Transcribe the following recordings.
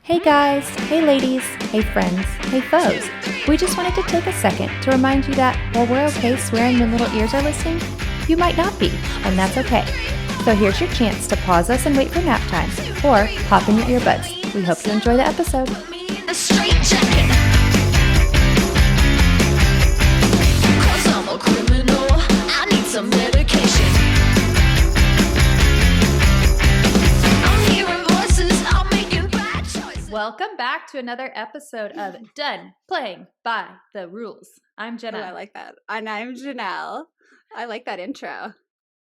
Hey guys, hey ladies, hey friends, hey foes. We just wanted to take a second to remind you that while we're okay swearing when little ears are listening, you might not be, and that's okay. So here's your chance to pause us and wait for nap time, or pop in your earbuds. We hope you enjoy the episode. Welcome back to another episode of Done Playing by the Rules. I'm Jenna. Oh, I like that. And I'm Jenelle. I like that intro.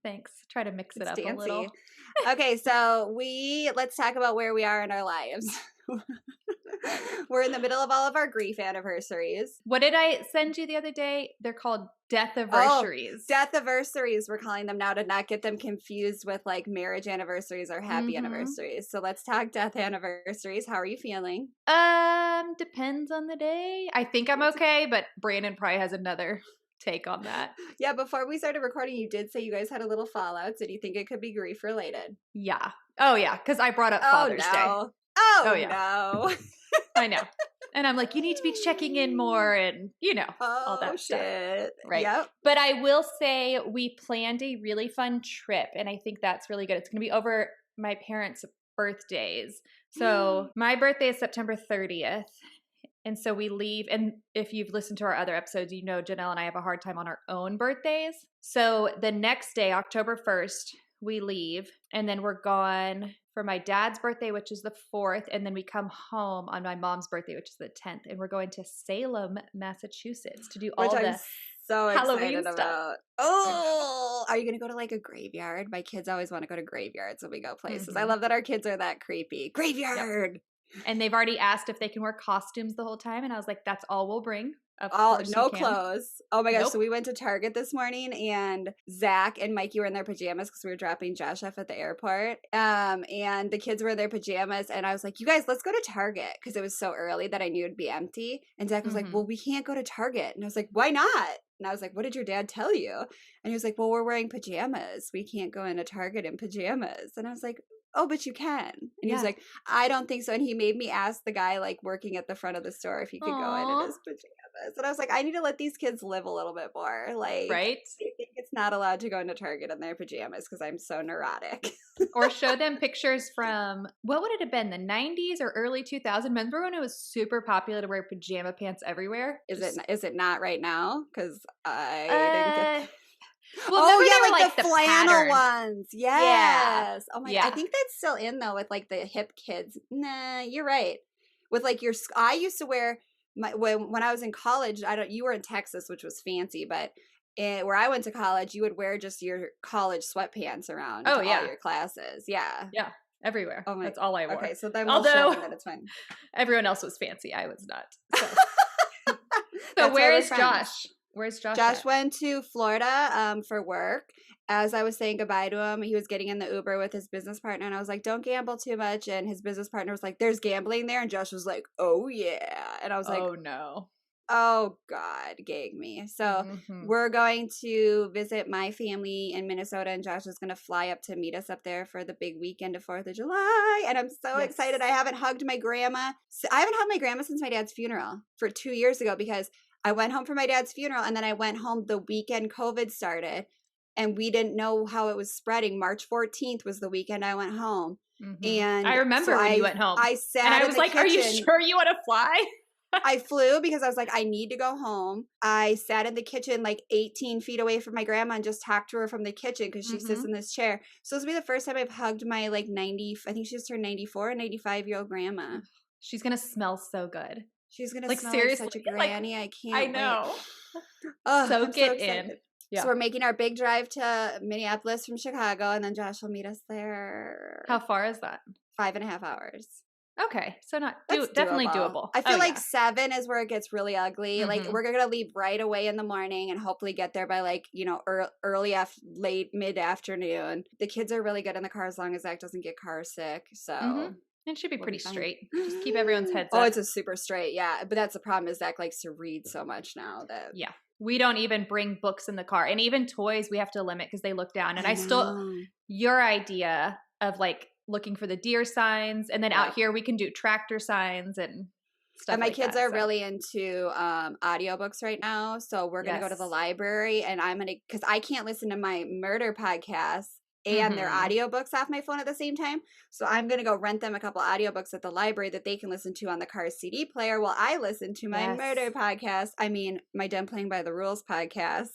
Thanks. Try to mix it up dancey. A little. Okay, so let's talk about where we are in our lives. We're in the middle of all of our grief anniversaries. What did I send you the other day? They're called death anniversaries. Death anniversaries, we're calling them now to not get them confused with like marriage anniversaries or happy anniversaries. So let's talk death anniversaries. How are you feeling? Depends on the day. I think I'm okay, but Brandon probably has another take on that. Yeah, before we started recording, you did say you guys had a little fallout. So do you think it could be grief related? Yeah. Oh yeah, because I brought up Father's Day. Oh yeah. No. I know. And I'm like, you need to be checking in more and, all that stuff. Right. Yep. But I will say we planned a really fun trip, and I think that's really good. It's going to be over my parents' birthdays. So my birthday is September 30th. And so we leave. And if you've listened to our other episodes, you know Jenelle and I have a hard time on our own birthdays. So the next day, October 1st, we leave. And then we're gone for my dad's birthday, which is the 4th, and then we come home on my mom's birthday, which is the 10th, and we're going to Salem, Massachusetts to do all the Halloween stuff. Oh, are you going to go to like a graveyard? My kids always want to go to graveyards when we go places. I love that our kids are that creepy. Graveyard! Yep. And they've already asked if they can wear costumes the whole time, and I was like, that's all we'll bring. No clothes. Oh my gosh. Nope. So we went to Target this morning and Zach and Mikey were in their pajamas because we were dropping Josh off at the airport. And the kids were in their pajamas and I was like, you guys, let's go to Target because it was so early that I knew it'd be empty. And Zach was like, well, we can't go to Target. And I was like, why not? And I was like, what did your dad tell you? And he was like, well, we're wearing pajamas. We can't go into Target in pajamas. And I was like, oh, but you can. And he was like, I don't think so. And he made me ask the guy like working at the front of the store if he could go in his pajamas. And I was like, I need to let these kids live a little bit more. Like, right? I think it's not allowed to go into Target in their pajamas because I'm so neurotic. Or show them pictures from, what would it have been, the 90s or early 2000s? Remember when it was super popular to wear pajama pants everywhere? Is it not right now? Because I didn't get... Well, yeah, like the flannel ones. Yes. Yeah. Oh my God. I think that's still in though with like the hip kids. Nah, you're right. With like I used to wear when I was in college. You were in Texas, which was fancy, but where I went to college, you would wear just your college sweatpants around all your classes. Yeah. Yeah. Everywhere. Oh my, that's all I wore. Okay, so then we'll show them that it's fine. Everyone else was fancy. I was not. So where is Josh? Where's Josh? Josh went to Florida for work. As I was saying goodbye to him, he was getting in the Uber with his business partner, and I was like, don't gamble too much. And his business partner was like, there's gambling there. And Josh was like, oh, yeah. And I was like, oh, no. Oh, God, gag me. So we're going to visit my family in Minnesota, and Josh is going to fly up to meet us up there for the big weekend of 4th of July. And I'm so excited. I haven't hugged my grandma. I haven't hugged my grandma since my dad's funeral for 2 years ago because I went home for my dad's funeral, and then I went home the weekend COVID started, and we didn't know how it was spreading. March 14th was the weekend I went home. And I remember when you went home. I sat and I was like, kitchen. Are you sure you want to fly? I flew because I was like, I need to go home. I sat in the kitchen like 18 feet away from my grandma and just talked to her from the kitchen because she sits in this chair. So this will be the first time I've hugged my like 90, I think she just turned 94 and 95-year-old grandma. She's going to smell so good. She's going to smell like such a granny. I can't I know. Soak it in. Yeah. So we're making our big drive to Minneapolis from Chicago, and then Josh will meet us there. How far is that? 5.5 hours. Okay, so definitely doable. I feel like 7 is where it gets really ugly. Like we're gonna leave right away in the morning and hopefully get there by like late mid afternoon. The kids are really good in the car as long as Zach doesn't get car sick. So it should be pretty straight. Just keep everyone's heads up. Oh, it's a super straight, yeah. But that's the problem is Zach likes to read so much now that we don't even bring books in the car, and even toys we have to limit because they look down. And I still your idea of like looking for the deer signs. And then out here we can do tractor signs and stuff and my like kids that, are really into audiobooks right now. So we're going to go to the library and I'm going to, because I can't listen to my murder podcast and their audiobooks off my phone at the same time. So I'm going to go rent them a couple audiobooks at the library that they can listen to on the car CD player while I listen to my murder podcast. I mean, my Done Playing by the Rules podcast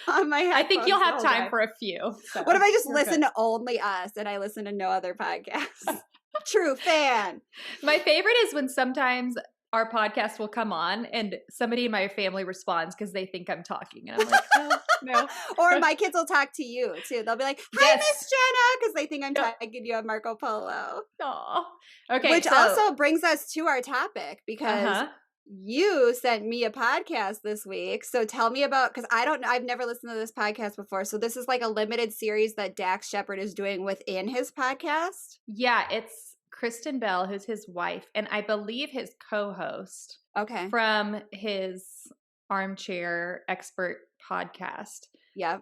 on my headphones. I think you'll have time for a few. So what if I just listen to only us and I listen to no other podcasts? True fan. My favorite is when sometimes our podcast will come on and somebody in my family responds because they think I'm talking. And I'm like, oh, no. Or my kids will talk to you too. They'll be like, hi, Miss Jenna, because they think I'm talking to you on Marco Polo. Aw. Okay. Which also brings us to our topic because you sent me a podcast this week. So tell me about, because I've never listened to this podcast before. So this is like a limited series that Dax Shepard is doing within his podcast. Yeah, it's Kristen Bell, who's his wife, and I believe his co-host. Okay. From his Armchair expert podcast. Yeah.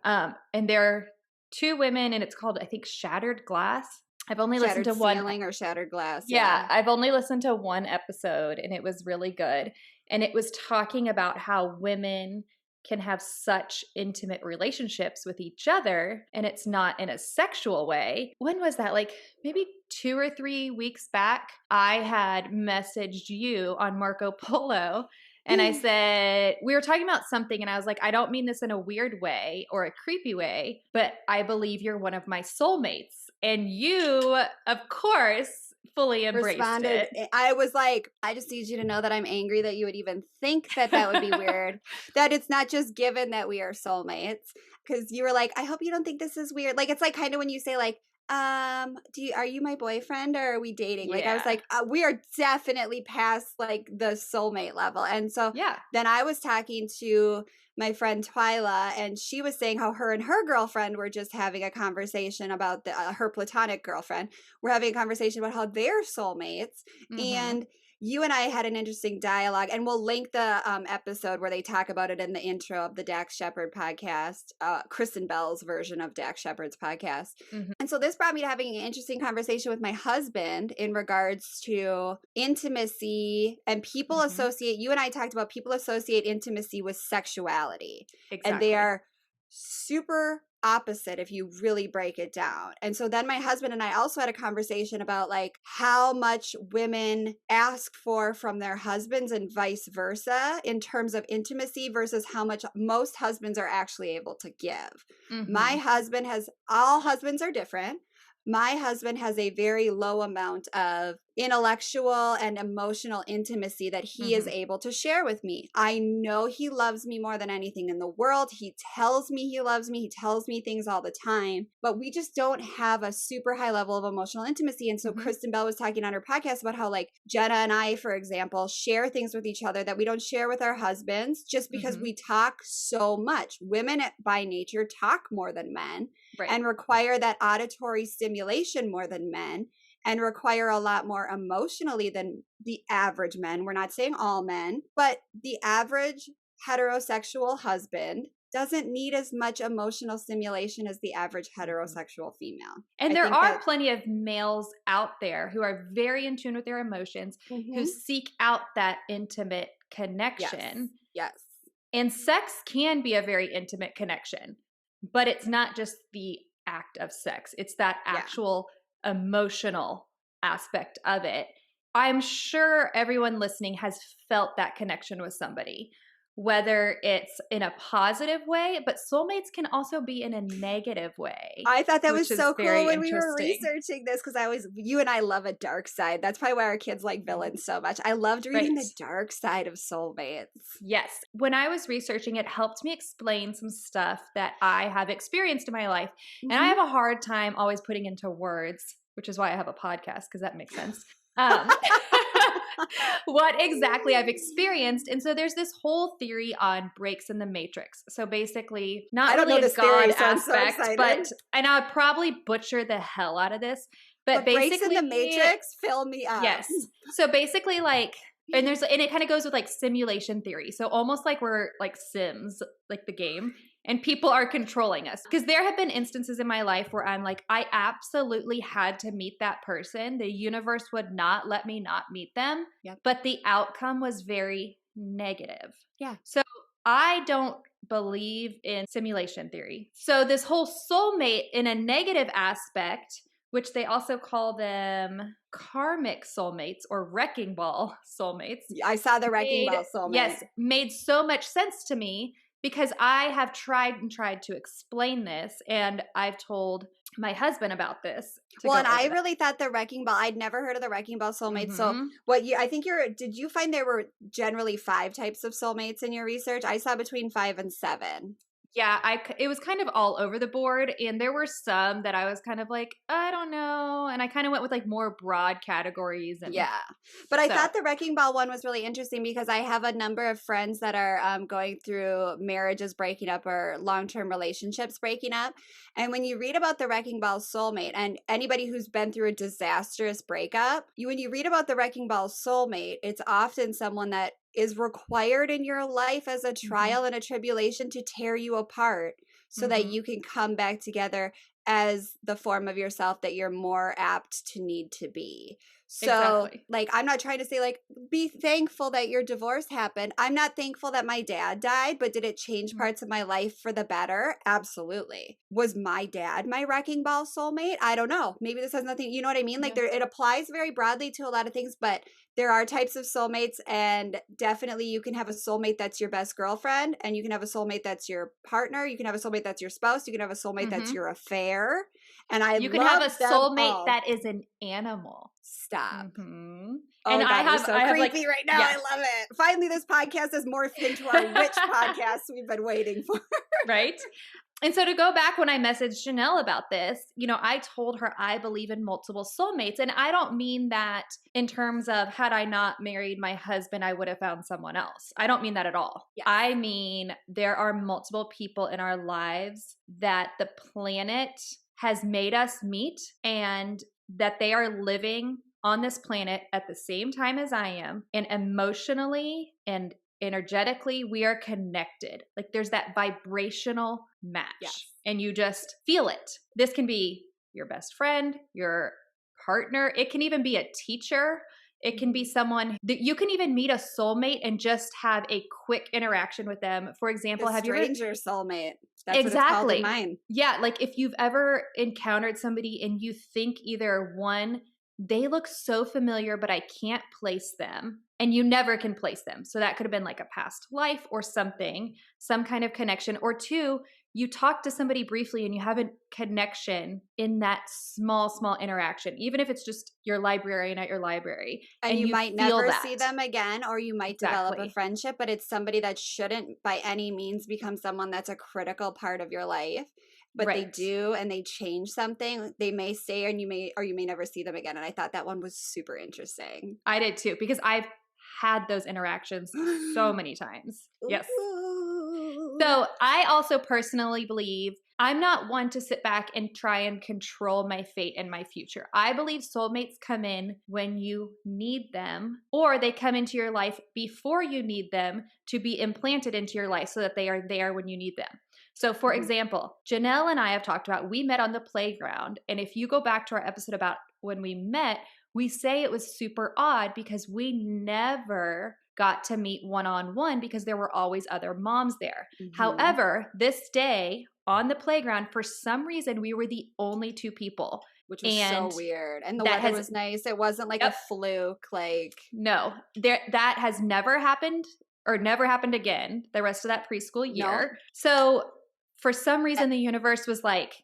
And they're two women, and it's called, I think, Shattered Glass. I've only listened to one. Ceiling or Shattered Glass. Yeah, I've only listened to one episode, and it was really good. And it was talking about how women can have such intimate relationships with each other, and it's not in a sexual way. When was that? Like maybe 2 or 3 weeks back, I had messaged you on Marco Polo, and I said, we were talking about something, and I was like, I don't mean this in a weird way or a creepy way, but I believe you're one of my soulmates. And you, of course, fully embraced it. I was like, I just need you to know that I'm angry that you would even think that would be weird. That it's not just given that we are soulmates. Because you were like, I hope you don't think this is weird. Like, it's like kind of when you say like, are you my boyfriend or are we dating? Like, I was like, we are definitely past like the soulmate level. And so then I was talking to my friend Twyla, and she was saying how her and her girlfriend were just having a conversation about her platonic girlfriend. We're having a conversation about how they're soulmates. And you and I had an interesting dialogue, and we'll link the episode where they talk about it in the intro of the Dax Shepard podcast, Kristen Bell's version of Dax Shepard's podcast. And so this brought me to having an interesting conversation with my husband in regards to intimacy, and people associate, you and I talked about people associate intimacy with sexuality. Exactly. And they are super opposite if you really break it down. And so then my husband and I also had a conversation about like how much women ask for from their husbands and vice versa in terms of intimacy versus how much most husbands are actually able to give. My husband all husbands are different. My husband has a very low amount of intellectual and emotional intimacy that he is able to share with me. I know he loves me more than anything in the world. He tells me he loves me. He tells me things all the time, but we just don't have a super high level of emotional intimacy. And so Kristen Bell was talking on her podcast about how like Jenna and I, for example, share things with each other that we don't share with our husbands just because we talk so much. Women by nature talk more than men. Right. And require that auditory stimulation more than men, and require a lot more emotionally than the average men. We're not saying all men, but the average heterosexual husband doesn't need as much emotional stimulation as the average heterosexual female. And there are plenty of males out there who are very in tune with their emotions, who seek out that intimate connection. Yes. And sex can be a very intimate connection. But it's not just the act of sex. It's that actual emotional aspect of it. I'm sure everyone listening has felt that connection with somebody, whether it's in a positive way, but soulmates can also be in a negative way. I thought that was so cool when we were researching this, because you and I love a dark side. That's probably why our kids like villains so much. I loved reading the dark side of soulmates. Yes. When I was researching, it helped me explain some stuff that I have experienced in my life. And I have a hard time always putting into words, which is why I have a podcast, because that makes sense. What exactly I've experienced. And so there's this whole theory on breaks in the matrix. So basically, not really a God aspect, and I'll probably butcher the hell out of this, but basically breaks in the matrix, fill me up. Yes. So basically like, and it kind of goes with like simulation theory. So almost like we're like Sims, like the game. and people are controlling us. Because there have been instances in my life where I'm like, I absolutely had to meet that person. The universe would not let me not meet them. Yep. But the outcome was very negative. Yeah. So I don't believe in simulation theory. So this whole soulmate in a negative aspect, which they also call them karmic soulmates or wrecking ball soulmates. I saw the Wrecking Ball Soulmate. Yes, made so much sense to me because I have tried to explain this, and I've told my husband about this. Well, and I really thought the Wrecking Ball, I'd never heard of the Wrecking Ball Soulmate. So did you find there were generally 5 types of soulmates in your research? I saw between 5 and 7. Yeah, it was kind of all over the board, and there were some that I was kind of like, I don't know, and I kind of went with like more broad categories. And but I thought the Wrecking Ball one was really interesting because I have a number of friends that are going through marriages breaking up or long-term relationships breaking up, and when you read about the Wrecking Ball Soulmate, and anybody who's been through a disastrous breakup, when you read about the Wrecking Ball Soulmate, it's often someone that is required in your life as a trial and a tribulation to tear you apart so that you can come back together as the form of yourself that you're more apt to need to be. So, like, I'm not trying to say, like, be thankful that your divorce happened. I'm not thankful that my dad died, but did it change parts of my life for the better? Absolutely. Was my dad my Wrecking Ball soulmate? I don't know. Maybe this has nothing, you know what I mean? Like, it applies very broadly to a lot of things, but there are types of soulmates, and definitely you can have a soulmate that's your best girlfriend, and you can have a soulmate that's your partner. You can have a soulmate that's your spouse. You can have a soulmate that's your affair. And you can have a soulmate that is an animal. Stop. Oh, and God, I have creepy right now. Yes. I love it. Finally, this podcast has morphed into our witch podcast we've been waiting for. Right? And so to go back when I messaged Jenelle about this, I told her I believe in multiple soulmates. And I don't mean that in terms of had I not married my husband, I would have found someone else. I don't mean that at all. Yes. I mean, there are multiple people in our lives that the planet has made us meet, and that they are living on this planet at the same time as I am, and emotionally and energetically we are connected. Like there's that vibrational match, and you just feel it. This can be your best friend, your partner. It can even be a teacher. It can be someone that you can even meet a soulmate and just have a quick interaction with them. For example, have you ever soulmate? That's what it's called in mine. Yeah, like if you've ever encountered somebody and you think either one, they look so familiar, but I can't place them, and you never can place them. So that could have been like a past life or something, some kind of connection. Or 2, you talk to somebody briefly and you have a connection in that small interaction, even if it's just your librarian at your library. And you might never see them again, or you might develop a friendship, but it's somebody that shouldn't by any means become someone that's a critical part of your life. But they do, and they change something. They may stay, and you may never see them again. And I thought that one was super interesting. I did too, because I've had those interactions so many times. Yes. So I also personally believe I'm not one to sit back and try and control my fate and my future. I believe soulmates come in when you need them, or they come into your life before you need them to be implanted into your life so that they are there when you need them. So for example, Jenelle and I have talked about, we met on the playground. And if you go back to our episode about when we met, we say it was super odd because we never got to meet one-on-one because there were always other moms there. However, this day on the playground, for some reason, we were the only 2 people. Which was so weird. And the weather was nice. It wasn't like a fluke. No, that has never happened, or never happened again the rest of that preschool year. No. So for some reason, the universe was like,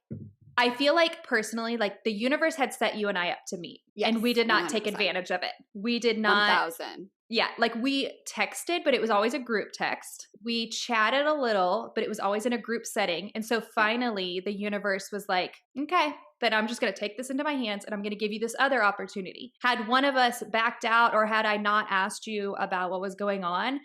I feel like personally, like the universe had set you and I up to meet. Yes, and we did not 100%. Take advantage of it. We did not. 1,000. Yeah, like we texted, but it was always a group text. We chatted a little, but it was always in a group setting. And so finally the universe was like, okay, then I'm just going to take this into my hands and I'm going to give you this other opportunity. Had one of us backed out, or had I not asked you about what was going on,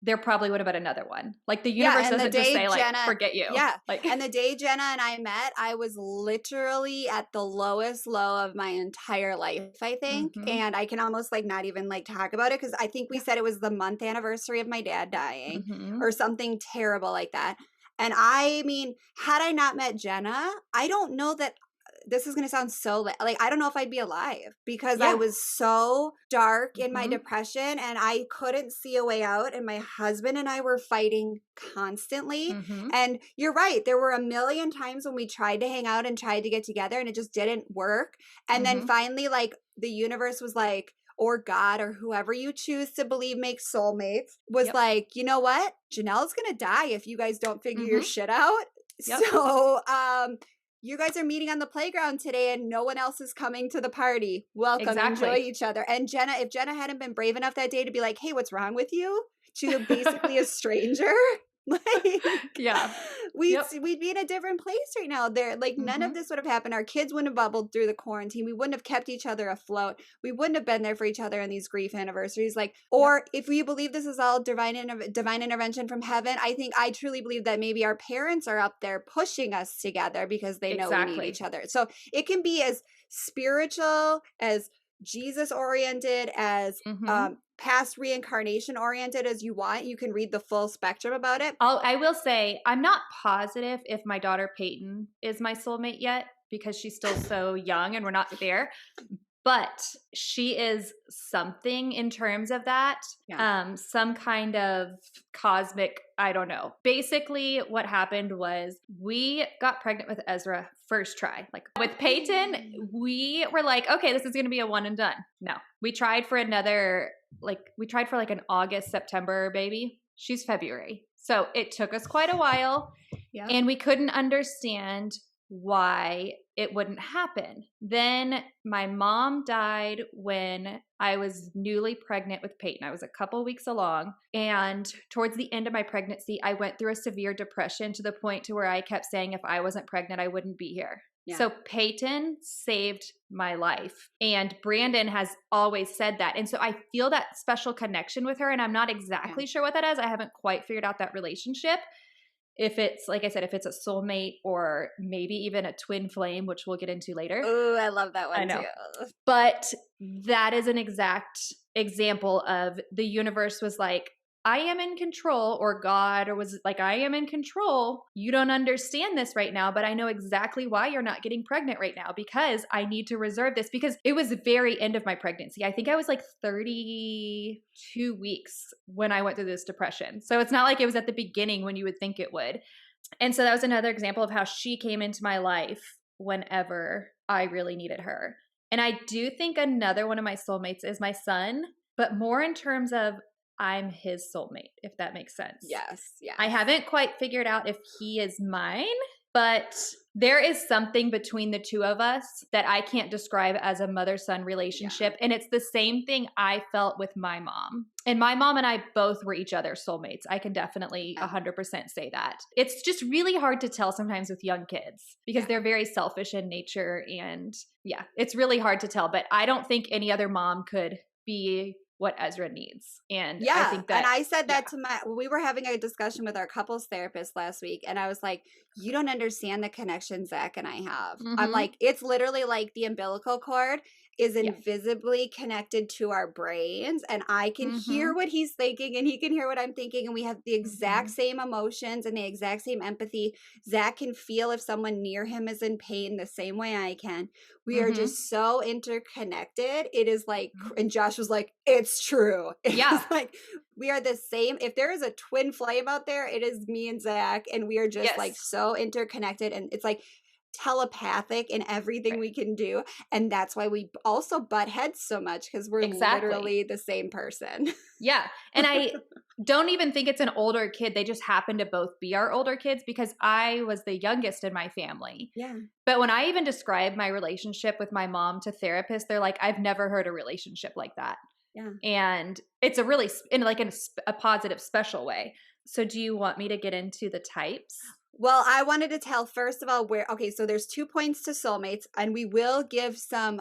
there probably would have been another one. Like the universe doesn't just say like, forget you. Yeah. And the day Jenna and I met, I was literally at the lowest low of my entire life, I think. And I can almost like not even like talk about it, because I think we said it was the month anniversary of my dad dying or something terrible like that. And I mean, had I not met Jenna, I don't know that this is going to sound so like, I don't know if I'd be alive because I was so dark in my depression and I couldn't see a way out. And my husband and I were fighting constantly. And you're right. There were a million times when we tried to hang out and tried to get together and it just didn't work. And then finally, like the universe was like, or God or whoever you choose to believe makes soulmates was like, you know what? Janelle's going to die if you guys don't figure your shit out. So, you guys are meeting on the playground today and no one else is coming to the party. Welcome. Enjoy each other. And Jenna, if Jenna hadn't been brave enough that day to be like, hey, what's wrong with you? To basically a stranger. Like, we'd be in a different place right now. There, like, none of this would have happened. Our kids wouldn't have bubbled through the quarantine. We wouldn't have kept each other afloat. We wouldn't have been there for each other in these grief anniversaries. Like, or if we believe this is all divine intervention from heaven, I truly believe that maybe our parents are up there pushing us together because they know we need each other. So it can be as spiritual, as Jesus oriented, as past reincarnation oriented as you want. You can read the full spectrum about it. I will say, I'm not positive if my daughter Peyton is my soulmate yet because she's still so young and we're not there. But she is something in terms of that. Some kind of cosmic, I don't know. Basically, what happened was we got pregnant with Ezra first try. Like with Peyton, we were like, okay, this is going to be a one and done. No, we tried for another, like an August, September baby. She's February. So it took us quite a while. And we couldn't understand why it wouldn't happen. Then my mom died when I was newly pregnant with Peyton. I was a couple weeks along. And towards the end of my pregnancy, I went through a severe depression to the point to where I kept saying if I wasn't pregnant, I wouldn't be here. So Peyton saved my life. And Brandon has always said that. And so I feel that special connection with her. And I'm not exactly sure what that is. I haven't quite figured out that relationship. If it's, like I said, if it's a soulmate or maybe even a twin flame, which we'll get into later. Oh, I love that one I know. too. But that is an exact example of the universe was like, I am in control, or God, or was like, I am in control. You don't understand this right now, but I know exactly why you're not getting pregnant right now because I need to reserve this because it was the very end of my pregnancy. I think I was like 32 weeks when I went through this depression. So it's not like it was at the beginning when you would think it would. And so that was another example of how she came into my life whenever I really needed her. And I do think another one of my soulmates is my son, but more in terms of I'm his soulmate, if that makes sense. Yes. I haven't quite figured out if he is mine, but there is something between the two of us that I can't describe as a mother-son relationship. And it's the same thing I felt with my mom. And my mom and I both were each other's soulmates. I can definitely 100% say that. It's just really hard to tell sometimes with young kids because they're very selfish in nature. And it's really hard to tell. But I don't think any other mom could be what Ezra needs. And I think that, and I said that to we were having a discussion with our couples therapist last week. And I was like, you don't understand the connection Zach and I have. I'm like, it's literally like the umbilical cord is invisibly connected to our brains. And I can hear what he's thinking and he can hear what I'm thinking. And we have the exact same emotions and the exact same empathy. Zach can feel if someone near him is in pain the same way I can. We are just so interconnected. It is like, and Josh was like, it's true. It's like, we are the same. If there is a twin flame out there, it is me and Zach. And we are just like so interconnected. And it's like telepathic in everything we can do. And that's why we also butt heads so much because we're literally the same person. And I don't even think it's an older kid. They just happen to both be our older kids because I was the youngest in my family. But when I even describe my relationship with my mom to therapists, they're like, I've never heard a relationship like that. And it's a really, in a positive, special way. So do you want me to get into the types? Well, I wanted to tell first of all so there's 2 points to soulmates and we will give some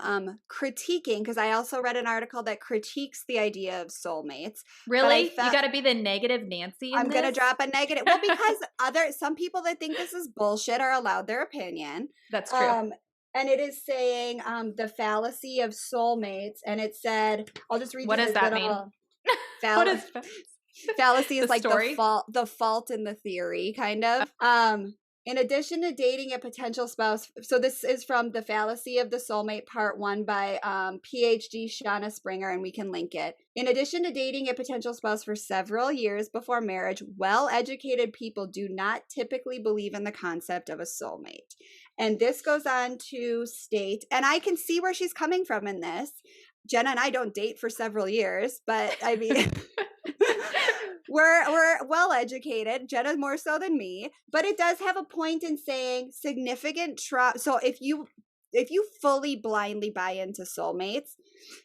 critiquing because I also read an article that critiques the idea of soulmates. Really? You got to be the negative Nancy in I'm going to drop a negative. Well, because some people that think this is bullshit are allowed their opinion. That's true. And it is saying the fallacy of soulmates. And it said, I'll just read what does that mean? What is Fallacy is like story? the fault in the theory, kind of. In addition to dating a potential spouse, so this is from The Fallacy of the Soulmate Part 1 by PhD Shauna Springer, and we can link it. In addition to dating a potential spouse for several years before marriage, well-educated people do not typically believe in the concept of a soulmate. And this goes on to state, and I can see where she's coming from in this. Jenna and I don't date for several years, but I mean... We're well educated, Jenna more so than me, but it does have a point in saying significant trauma. So if you fully blindly buy into soulmates,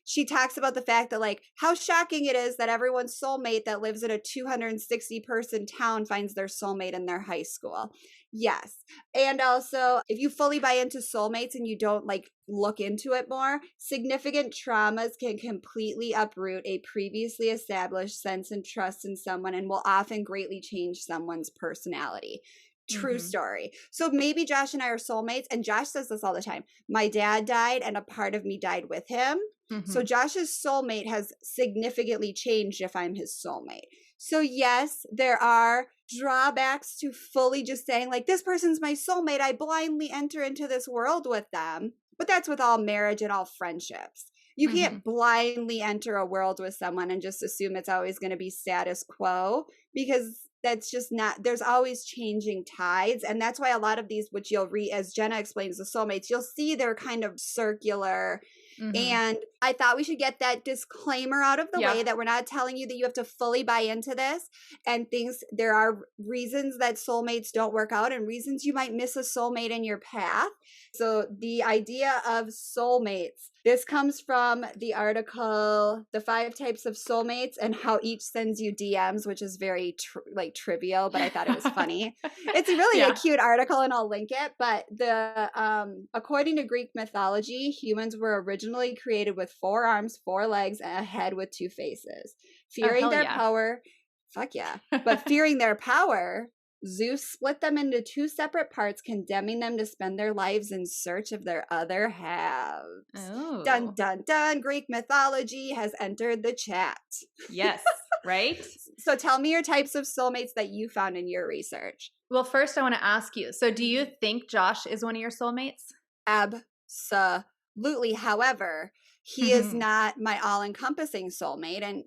she talks about the fact that like how shocking it is that everyone's soulmate that lives in a 260 person town finds their soulmate in their high school. Yes. And also, if you fully buy into soulmates and you don't like look into it more, significant traumas can completely uproot a previously established sense and trust in someone and will often greatly change someone's personality. True story. So maybe Josh and I are soulmates, and Josh says this all the time. My dad died and a part of me died with him. So Josh's soulmate has significantly changed if I'm his soulmate. So yes, there are drawbacks to fully just saying like, this person's my soulmate. I blindly enter into this world with them. But that's with all marriage and all friendships. You can't blindly enter a world with someone and just assume it's always going to be status quo, because that's just not, there's always changing tides. And that's why a lot of these, which you'll read, as Jenna explains the soulmates, you'll see they're kind of circular. And I thought we should get that disclaimer out of the way that we're not telling you that you have to fully buy into this and things. There are reasons that soulmates don't work out and reasons you might miss a soulmate in your path. So the idea of soulmates, this comes from the article, The 5 Types of Soulmates and How Each Sends You DMs, which is very trivial, but I thought it was funny. It's really a cute article and I'll link it. But according to Greek mythology, humans were originally created with 4 arms, 4 legs, and a head with 2 faces. Fearing their power, but fearing their power, Zeus split them into 2 separate parts, condemning them to spend their lives in search of their other halves. Oh. Dun, dun, dun. Greek mythology has entered the chat. Yes, right? So tell me your types of soulmates that you found in your research. Well, first I want to ask you, so do you think Josh is one of your soulmates? Absolutely. However, he is not my all-encompassing soulmate. And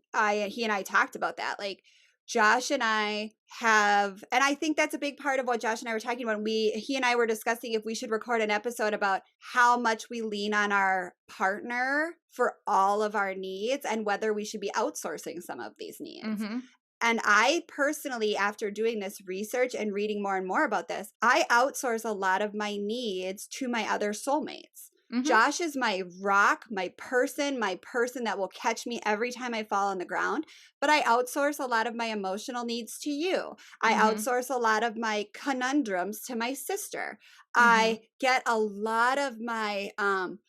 he and I talked about that. Like, Josh and I have, and I think that's a big part of what Josh and I were talking about. He and I were discussing if we should record an episode about how much we lean on our partner for all of our needs and whether we should be outsourcing some of these needs. And I personally, after doing this research and reading more and more about this, I outsource a lot of my needs to my other soulmates. Josh is my rock, my person that will catch me every time I fall on the ground. But I outsource a lot of my emotional needs to you. I outsource a lot of my conundrums to my sister. I get a lot of my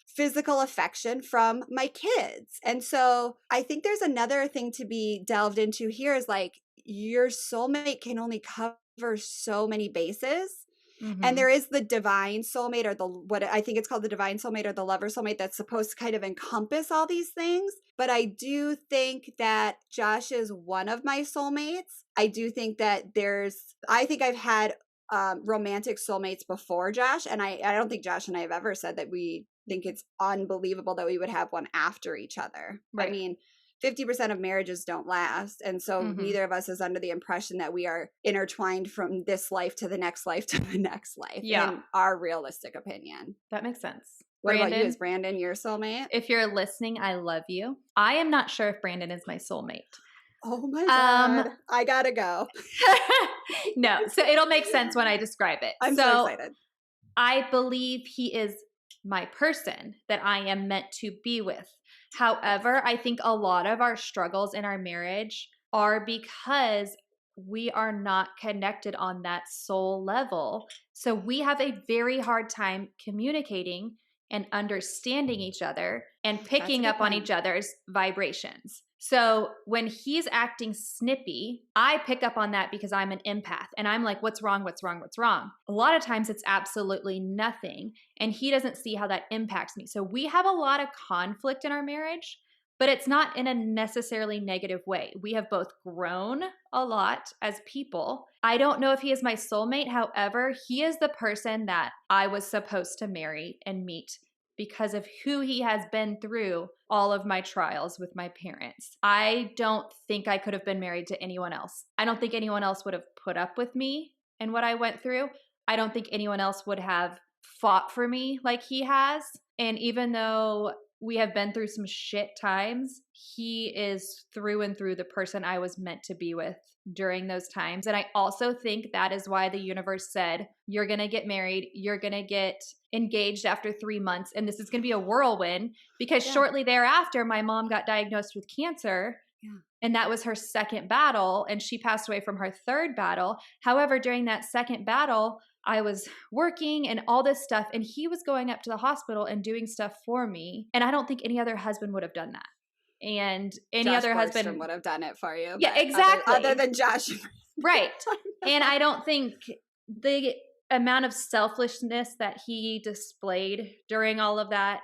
physical affection from my kids. And so I think there's another thing to be delved into here is like your soulmate can only cover so many bases. And there is the divine soulmate, or what I think it's called, the divine soulmate or the lover soulmate, that's supposed to kind of encompass all these things. But I do think that Josh is one of my soulmates. I do think that I think I've had romantic soulmates before Josh. And I don't think Josh and I have ever said that we think it's unbelievable that we would have one after each other. Right. I mean, 50% of marriages don't last. And so neither of us is under the impression that we are intertwined from this life to the next life to the next life. In our realistic opinion. That makes sense. What about you? Is Brandon your soulmate? If you're listening, I love you. I am not sure if Brandon is my soulmate. Oh my God. I gotta go. No. So it'll make sense when I describe it. I'm so excited. I believe he is my person that I am meant to be with. However, I think a lot of our struggles in our marriage are because we are not connected on that soul level. So we have a very hard time communicating and understanding each other and picking up on each other's vibrations. So when he's acting snippy, I pick up on that because I'm an empath and I'm like, what's wrong? What's wrong? What's wrong? A lot of times it's absolutely nothing. And he doesn't see how that impacts me. So we have a lot of conflict in our marriage, but it's not in a necessarily negative way. We have both grown a lot as people. I don't know if he is my soulmate. However, he is the person that I was supposed to marry and meet because of who he has been through all of my trials with my parents. I don't think I could have been married to anyone else. I don't think anyone else would have put up with me and what I went through. I don't think anyone else would have fought for me like he has. And even though we have been through some shit times, he is through and through the person I was meant to be with during those times. And I also think that is why the universe said, you're going to get married, you're going to get engaged after 3 months, and this is going to be a whirlwind, because shortly thereafter, my mom got diagnosed with cancer. Yeah. And that was her second battle, and she passed away from her third battle. However, during that second battle, I was working and all this stuff, and he was going up to the hospital and doing stuff for me. And I don't think any other husband would have done that. And any Josh other Borgstrom husband would have done it for you. Yeah, exactly. Other than Josh. Right. And I don't think the amount of selflessness that he displayed during all of that.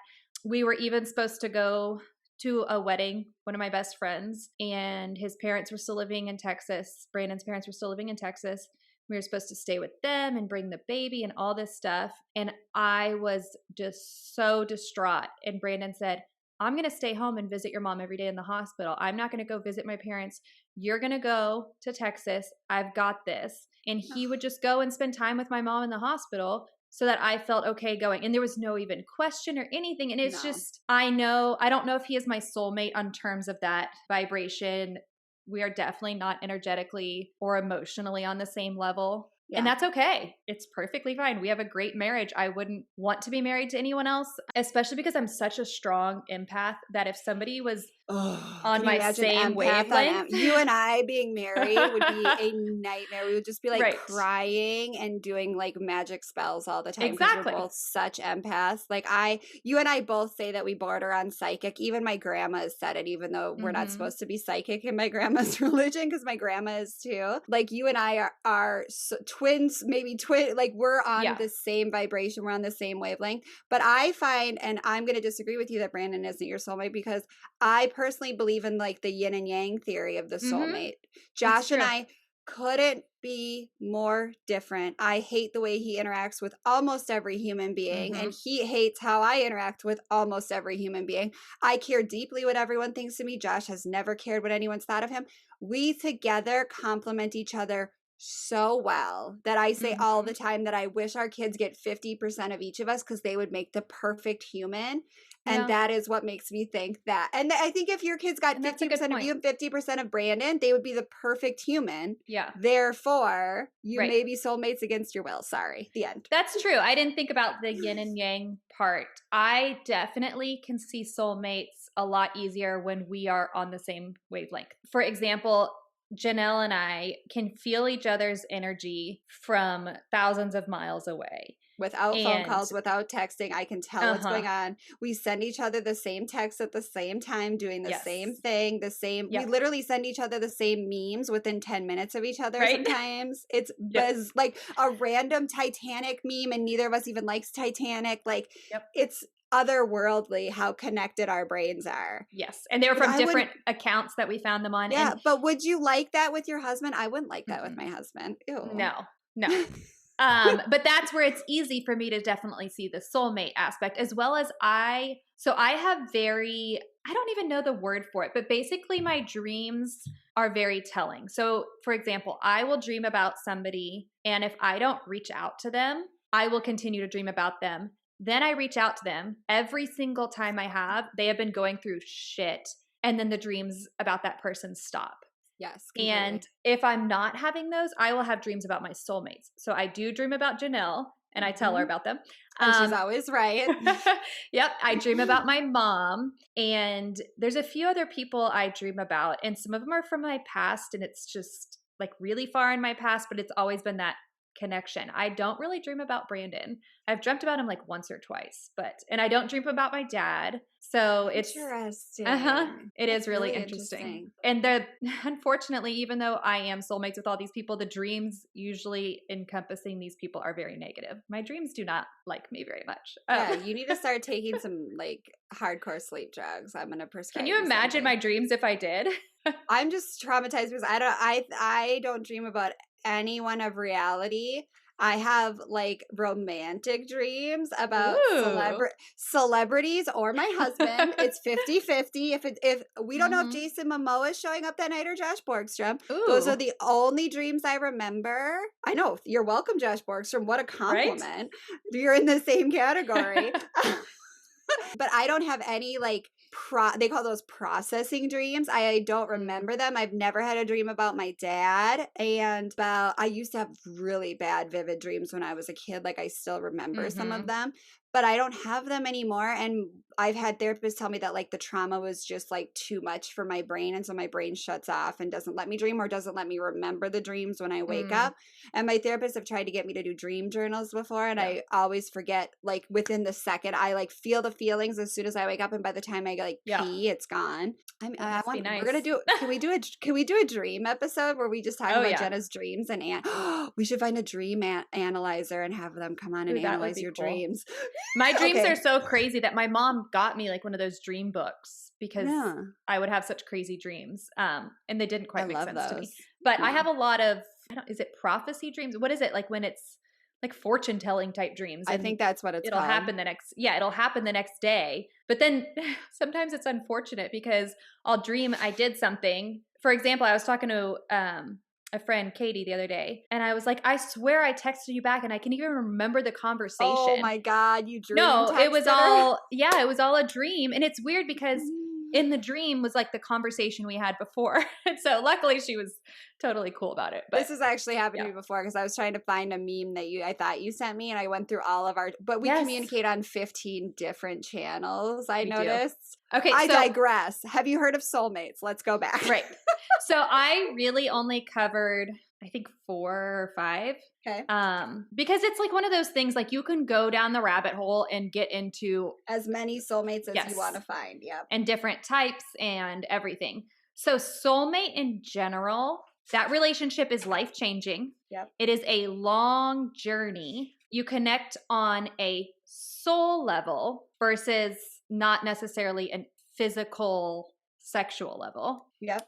We were even supposed to go to a wedding, one of my best friends, and his parents were still living in Texas. Brandon's parents were still living in Texas. We were supposed to stay with them and bring the baby and all this stuff. And I was just so distraught. And Brandon said, I'm going to stay home and visit your mom every day in the hospital. I'm not going to go visit my parents. You're going to go to Texas. I've got this. And he would just go and spend time with my mom in the hospital so that I felt okay going. And there was no even question or anything. And it's just, I don't know if he is my soulmate on terms of that vibration. We are definitely not energetically or emotionally on the same level. Yeah. And that's okay. It's perfectly fine. We have a great marriage. I wouldn't want to be married to anyone else, especially because I'm such a strong empath that if somebody was on my same wavelength. You and I being married would be a nightmare. We would just be like crying and doing like magic spells all the time. Exactly. We're both such empaths. Like you and I both say that we border on psychic. Even my grandma has said it, even though we're not supposed to be psychic in my grandma's religion, because my grandma is too. Like you and I are twins, maybe twin. Like we're on the same vibration. We're on the same wavelength. But I find, and I'm going to disagree with you, that Brandon isn't your soulmate, because I personally believe in like the yin and yang theory of the soulmate. Josh and I couldn't be more different. I hate the way he interacts with almost every human being, and he hates how I interact with almost every human being. I care deeply what everyone thinks of me. Josh has never cared what anyone's thought of him. We together complement each other so well that I say all the time that I wish our kids get 50% of each of us, because they would make the perfect human. And that is what makes me think that. And I think if your kids got 50% of you and 50% of Brandon, they would be the perfect human. Yeah. Therefore, you may be soulmates against your will. Sorry. The end. That's true. I didn't think about the yin and yang part. I definitely can see soulmates a lot easier when we are on the same wavelength. For example, Jenelle and I can feel each other's energy from thousands of miles away. Without phone calls, without texting, I can tell what's going on. We send each other the same text at the same time, doing the same thing, the same. We literally send each other the same memes within 10 minutes of each other sometimes. It's like a random Titanic meme, and neither of us even likes Titanic. Like, it's otherworldly how connected our brains are. Yes. And they're from different accounts that we found them on. Yeah, but would you like that with your husband? I wouldn't like that with my husband. Ew. No. But that's where it's easy for me to definitely see the soulmate aspect, as well as I have I don't even know the word for it, but basically my dreams are very telling. So for example, I will dream about somebody, and if I don't reach out to them, I will continue to dream about them. Then I reach out to them. Every single time they have been going through shit, and then the dreams about that person stop. Yes. Completely. And if I'm not having those, I will have dreams about my soulmates. So I do dream about Jenelle, and I tell her about them. And she's always right. Yep. I dream about my mom, and there's a few other people I dream about, and some of them are from my past, and it's just like really far in my past, but it's always been that connection. I don't really dream about Brandon. I've dreamt about him like once or twice, and I don't dream about my dad. So it's interesting. It is really interesting. And unfortunately, even though I am soulmates with all these people, the dreams usually encompassing these people are very negative. My dreams do not like me very much. Yeah, you need to start taking some like hardcore sleep drugs. I'm gonna prescribe. Can you imagine my dreams if I did? I'm just traumatized because I don't dream about anyone of reality. I have like romantic dreams about celebrities or my husband. It's 50-50. If we don't know if Jason Momoa is showing up that night or Josh Borgstrom. Those are the only dreams I remember. I know. You're welcome, Josh Borgstrom. What a compliment. Right? You're in the same category. But I don't have any like they call those processing dreams. I don't remember them. I've never had a dream about my dad, and I used to have really bad vivid dreams when I was a kid. Like I still remember some of them, but I don't have them anymore. And I've had therapists tell me that like the trauma was just like too much for my brain, and so my brain shuts off and doesn't let me dream or doesn't let me remember the dreams when I wake up. And my therapists have tried to get me to do dream journals before, and I always forget like within the second. I like feel the feelings as soon as I wake up, and by the time I like pee, it's gone. I want. Nice. We're gonna do. Can we do a dream episode where we just talk about Jenna's dreams and we should find a dream analyzer and have them come on and analyze your dreams. My dreams are so crazy that my mom got me like one of those dream books because I would have such crazy dreams. And they didn't quite make sense to me. But I have a lot of, is it prophecy dreams? What is it like when it's like fortune telling type dreams? I think that's what it'll called. Happen it'll happen the next day. But then sometimes it's unfortunate because I'll dream I did something. For example, I was talking to a friend, Katie, the other day, and I was like, I swear I texted you back and I can even remember the conversation. Oh my God, you dream No, it was all, it was all a dream. And it's weird because in the dream was like the conversation we had before. And so luckily she was totally cool about it. But this has actually happened to me before because I was trying to find a meme that I thought you sent me, and I went through all of but we communicate on 15 different channels. I noticed. Okay, I digress. Have you heard of Soulmates? Let's go back. Right. So I really only covered, I think 4 or 5. Okay. Because it's like one of those things, like you can go down the rabbit hole and get into as many soulmates as you want to find. Yep. And different types and everything. So soulmate in general, that relationship is life-changing. Yep. It is a long journey. You connect on a soul level versus not necessarily a physical sexual level. Yep.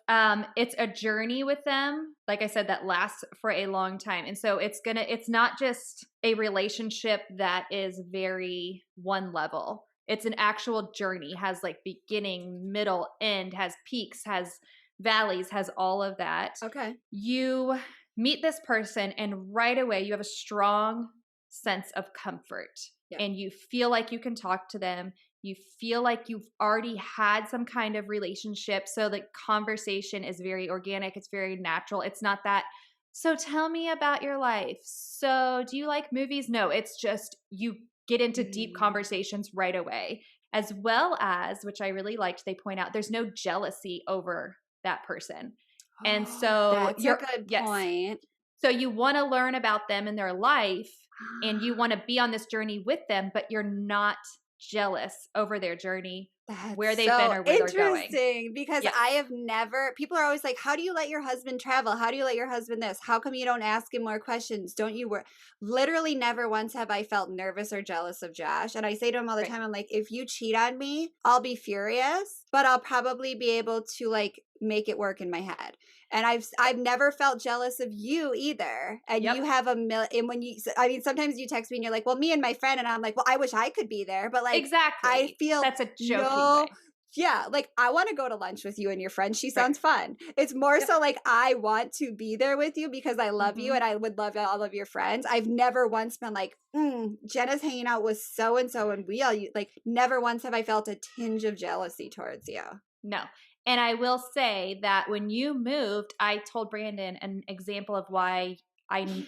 It's a journey with them, like I said, that lasts for a long time. And so it's not just a relationship that is very one level. It's an actual journey, has like beginning, middle, end, has peaks, has valleys, has all of that. Okay. You meet this person and right away you have a strong sense of comfort. Yep. And you feel like you can talk to them. You feel like you've already had some kind of relationship. So the conversation is very organic. It's very natural. It's not that, so tell me about your life. So do you like movies? No, it's just you get into deep conversations right away. As well as, which I really liked, they point out there's no jealousy over that person. And so that's a good point. So you want to learn about them and their life and you want to be on this journey with them, but you're not jealous over their journey, where they've been or where they're going. Interesting, because I have never, people are always like, how do you let your husband travel? How do you let your husband this? How come you don't ask him more questions? Don't you work? Literally never once have I felt nervous or jealous of Josh. And I say to him all the time, I'm like, if you cheat on me, I'll be furious, but I'll probably be able to like make it work in my head. And I've never felt jealous of you either. And you have and when sometimes you text me and you're like, well, me and my friend, and I'm like, well, I wish I could be there. But like, exactly. I feel that's a joking way. Yeah, like I want to go to lunch with you and your friend. She sounds fun. It's more so like I want to be there with you because I love you and I would love all of your friends. I've never once been like, Jenna's hanging out with so-and-so and we all, like never once have I felt a tinge of jealousy towards you. No. And I will say that when you moved, I told Brandon an example of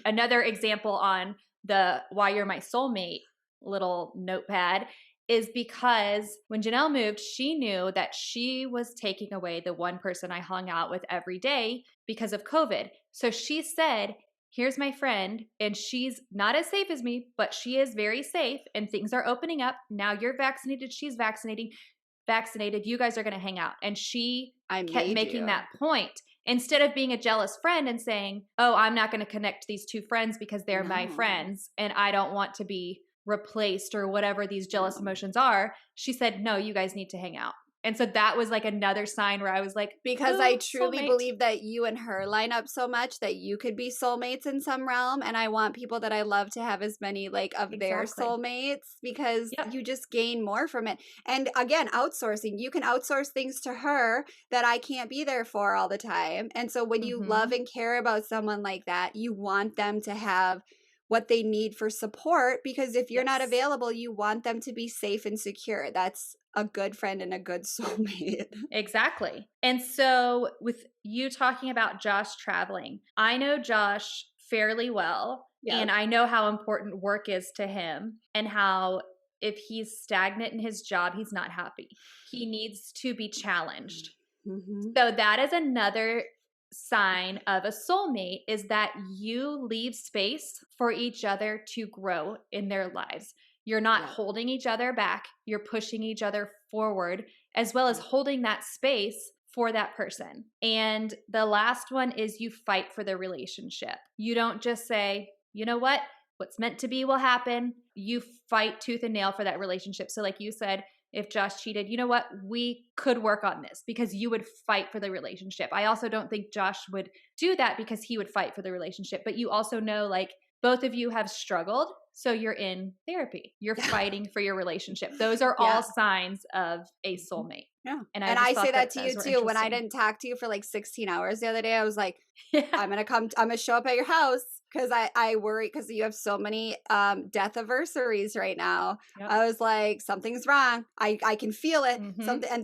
another example on the why you're my soulmate little notepad is because when Jenelle moved, she knew that she was taking away the one person I hung out with every day because of COVID. So she said, here's my friend, and she's not as safe as me, but she is very safe, and things are opening up. Now you're vaccinated, she's vaccinated, you guys are going to hang out. And she kept making that point instead of being a jealous friend and saying, oh, I'm not going to connect these two friends because they're my friends and I don't want to be replaced or whatever these jealous emotions are. She said, no, you guys need to hang out. And so that was like another sign where I was like, because I truly soulmate. believe that you and her line up so much that you could be soulmates in some realm. And I want people that I love to have as many like of their soulmates, because you just gain more from it. And again, outsourcing, you can outsource things to her that I can't be there for all the time. And so when you love and care about someone like that, you want them to have what they need for support, because if you're not available, you want them to be safe and secure. That's a good friend and a good soulmate. Exactly. And so with you talking about Josh traveling, I know Josh fairly well, and I know how important work is to him and how if he's stagnant in his job, he's not happy. He needs to be challenged. So that is another sign of a soulmate, is that you leave space for each other to grow in their lives. You're not holding each other back. You're pushing each other forward, as well as holding that space for that person. And the last one is you fight for the relationship. You don't just say, you know what? What's meant to be will happen. You fight tooth and nail for that relationship. So like you said, if Josh cheated, you know what? We could work on this, because you would fight for the relationship. I also don't think Josh would do that because he would fight for the relationship. But you also know, like, both of you have struggled. So you're in therapy. You're fighting for your relationship. Those are all signs of a soulmate. Yeah. And I say that to you too. When I didn't talk to you for like 16 hours the other day, I was like, I'm going to show up at your house, because I worry, because you have so many death anniversaries right now. I was like, something's wrong. I can feel it.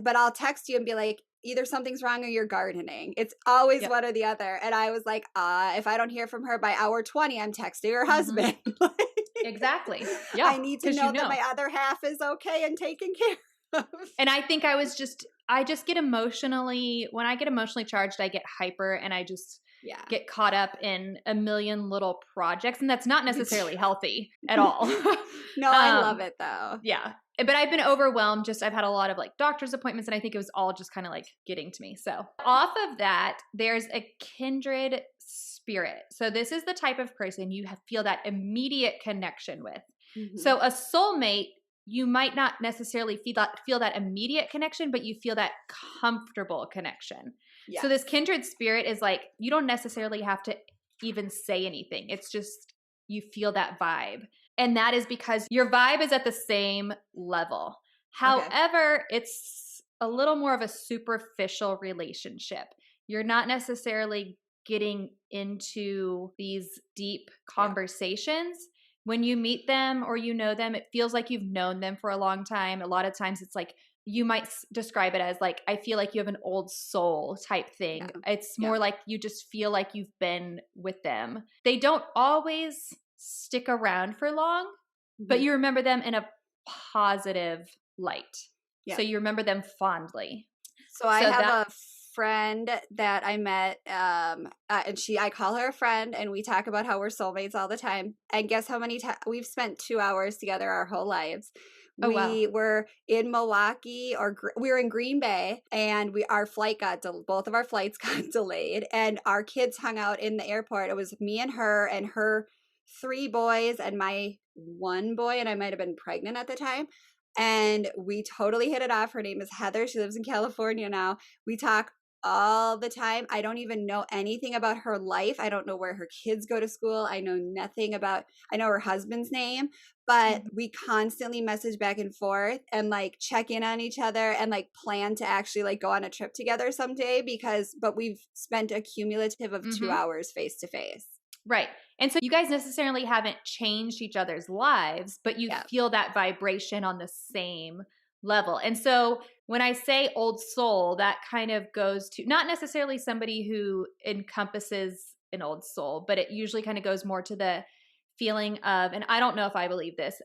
But I'll text you and be like, either something's wrong or you're gardening. It's always one or the other. And I was like, if I don't hear from her by hour 20, I'm texting her husband. Exactly. Yeah. I need to know that my other half is okay and taken care of. And I think I just get emotionally, when I get emotionally charged, I get hyper, and I just get caught up in a million little projects. And that's not necessarily healthy at all. No, I love it though. Yeah. But I've been overwhelmed. I've had a lot of like doctor's appointments, and I think it was all just kind of like getting to me. So off of that, there's a kindred spirit. So this is the type of person you feel that immediate connection with. So a soulmate, you might not necessarily feel that immediate connection, but you feel that comfortable connection. So this kindred spirit is like, you don't necessarily have to even say anything. It's just, you feel that vibe. And that is because your vibe is at the same level. However, it's a little more of a superficial relationship. You're not necessarily getting into these deep conversations. When you meet them or you know them, it feels like you've known them for a long time. A lot of times it's like, you might describe it as like, I feel like you have an old soul type thing. It's more like you just feel like you've been with them. They don't always stick around for long, but you remember them in a positive light. So you remember them fondly. So I have a friend that I met, and I call her a friend, and we talk about how we're soulmates all the time. And guess how many times we've spent 2 hours together our whole lives. We were in Milwaukee, or we were in Green Bay, and both of our flights got delayed, and our kids hung out in the airport. It was me and her 3 boys and my 1 boy, and I might have been pregnant at the time. And we totally hit it off. Her name is Heather. She lives in California now. We talk all the time. I don't even know anything about her life. I don't know where her kids go to school. I know her husband's name, but we constantly message back and forth and like check in on each other and like plan to actually like go on a trip together someday, but we've spent a cumulative of 2 hours face to face. Right. And so you guys necessarily haven't changed each other's lives, but you feel that vibration on the same level. And so when I say old soul, that kind of goes to not necessarily somebody who encompasses an old soul, but it usually kind of goes more to the feeling of, and I don't know if I believe this,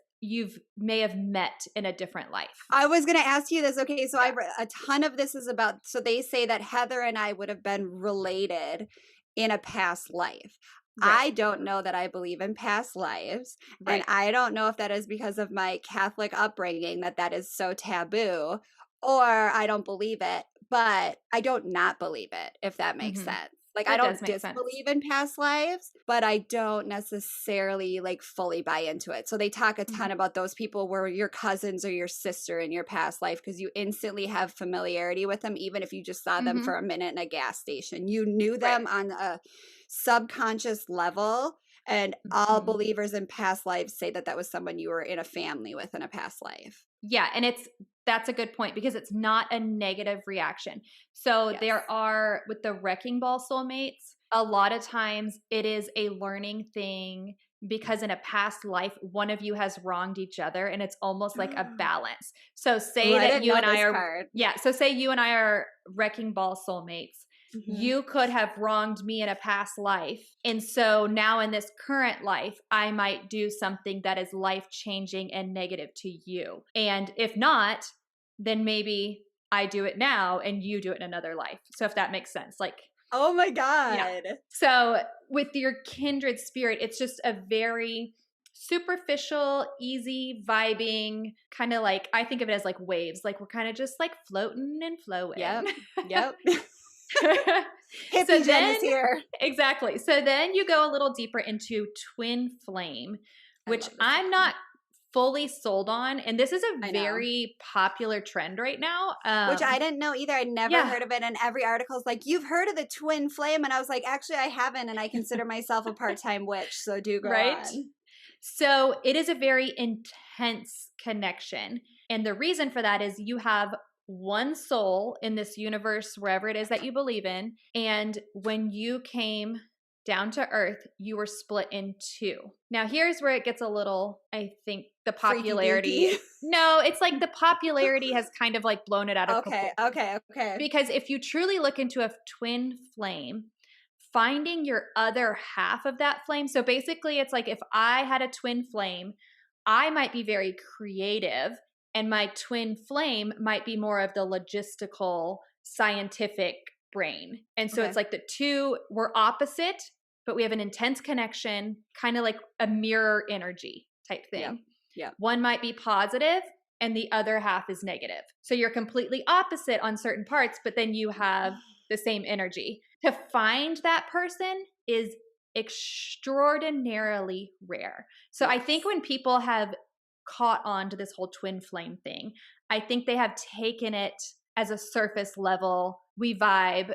may have met in a different life. I was going to ask you this. Okay. So a ton of this is about, so they say that Heather and I would have been related in a past life. Right. I don't know that I believe in past lives. And Right. I don't know if that is because of my Catholic upbringing that is so taboo, or I don't believe it, but I don't not believe it, if that makes Mm-hmm. sense. Like, I That does don't make sense. disbelieve in past lives, but I don't necessarily like fully buy into it. So they talk a ton Mm-hmm. about those people where your cousins or your sister in your past life, because you instantly have familiarity with them, even if you just saw them Mm-hmm. for a minute in a gas station. You knew Right. them on a subconscious level. And all Mm-hmm. believers in past lives say that was someone you were in a family with in a past life. Yeah, and that's a good point because it's not a negative reaction. So Yes. there are with the Wrecking Ball Soulmates, a lot of times it is a learning thing because in a past life one of you has wronged each other and it's almost like a balance. So Oh, say I that didn't you know and I this are part. yeah, so say you and I are Wrecking Ball Soulmates. Mm-hmm. You could have wronged me in a past life. And so now in this current life, I might do something that is life changing and negative to you. And if not, then maybe I do it now and you do it in another life. So if that makes sense, like, Oh my yeah. God. So with your kindred spirit, it's just a very superficial, easy, vibing, kind of like, I think of it as like waves. Like we're kind of just like floating and flowing. Yep. Yep. So Hippie Jen then, is here. exactly. So then you go a little deeper into twin flame, I which love this I'm one. not fully sold on. And this is a I know. very popular trend right now. Which I didn't know either. I'd never yeah. heard of it. And every article is like, you've heard of the twin flame. And I was like, actually, I haven't. And I consider myself a part-time witch. So do go Right? on. So it is a very intense connection. And the reason for that is you have one soul in this universe, wherever it is that you believe in. And when you came down to earth, you were split in two. Now, here's where it gets a little, I think, the popularity. Freaky deaky. No, it's like the popularity has kind of like blown it out of proportion. Okay. Because if you truly look into a twin flame, finding your other half of that flame. So basically, it's like if I had a twin flame, I might be very creative, and my twin flame might be more of the logistical, scientific brain. And so it's like the two, we're opposite, but we have an intense connection, kind of like a mirror energy type thing. Yeah. One might be positive and the other half is negative. So you're completely opposite on certain parts, but then you have the same energy. To find that person is extraordinarily rare. So I think when people have caught on to this whole twin flame thing, I think they have taken it as a surface level, we vibe,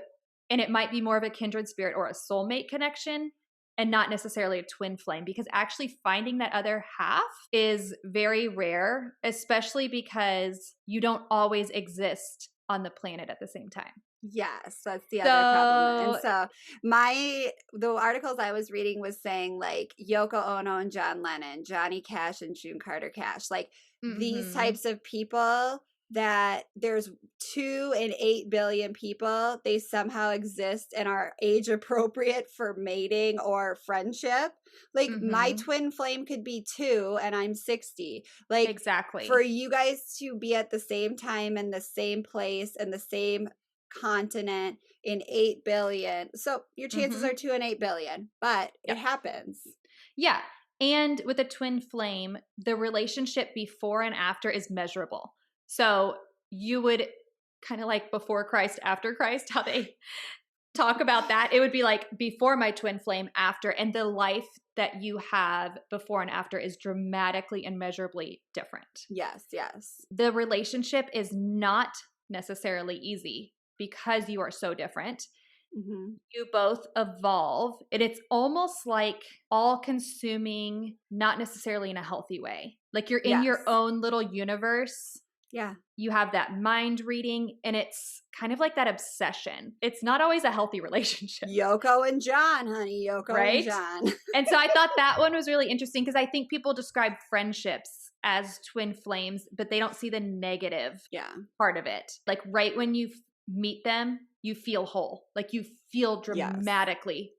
and it might be more of a kindred spirit or a soulmate connection and not necessarily a twin flame, because actually finding that other half is very rare, especially because you don't always exist on the planet at the same time. Yes, that's the other problem. And so the articles I was reading was saying like Yoko Ono and John Lennon, Johnny Cash and June Carter Cash, like these types of people that there's 2 in 8 billion people, they somehow exist and are age appropriate for mating or friendship. Like my twin flame could be 2 and I'm 60. Like exactly. For you guys to be at the same time in the same place and the same continent in 8 billion. So your chances are 2 in 8 billion, but it happens. Yeah. And with a twin flame, the relationship before and after is measurable. So you would kind of like before Christ, after Christ, how they talk about that. It would be like before my twin flame, after, and the life that you have before and after is dramatically and measurably different. Yes. The relationship is not necessarily easy because you are so different. You both evolve, and it's almost like all consuming, not necessarily in a healthy way. Like you're in your own little universe. Yeah. You have that mind reading, and it's kind of like that obsession. It's not always a healthy relationship. Yoko and John, honey. Yoko and John. And so I thought that one was really interesting because I think people describe friendships as twin flames, but they don't see the negative part of it. Like right when you meet them, you feel whole. Like you feel dramatically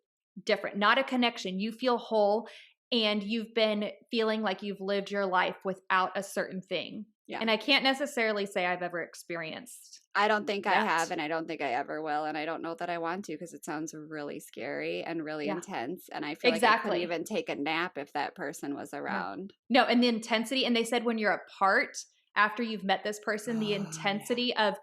different. Not a connection. You feel whole, and you've been feeling like you've lived your life without a certain thing Yeah. And I can't necessarily say I've ever experienced I don't think I that. have, and I don't think I ever will, and I don't know that I want to because it sounds really scary and really intense, and I feel like I couldn't even take a nap if that person was around. No, and the intensity, and they said when you're apart, after you've met this person, the intensity of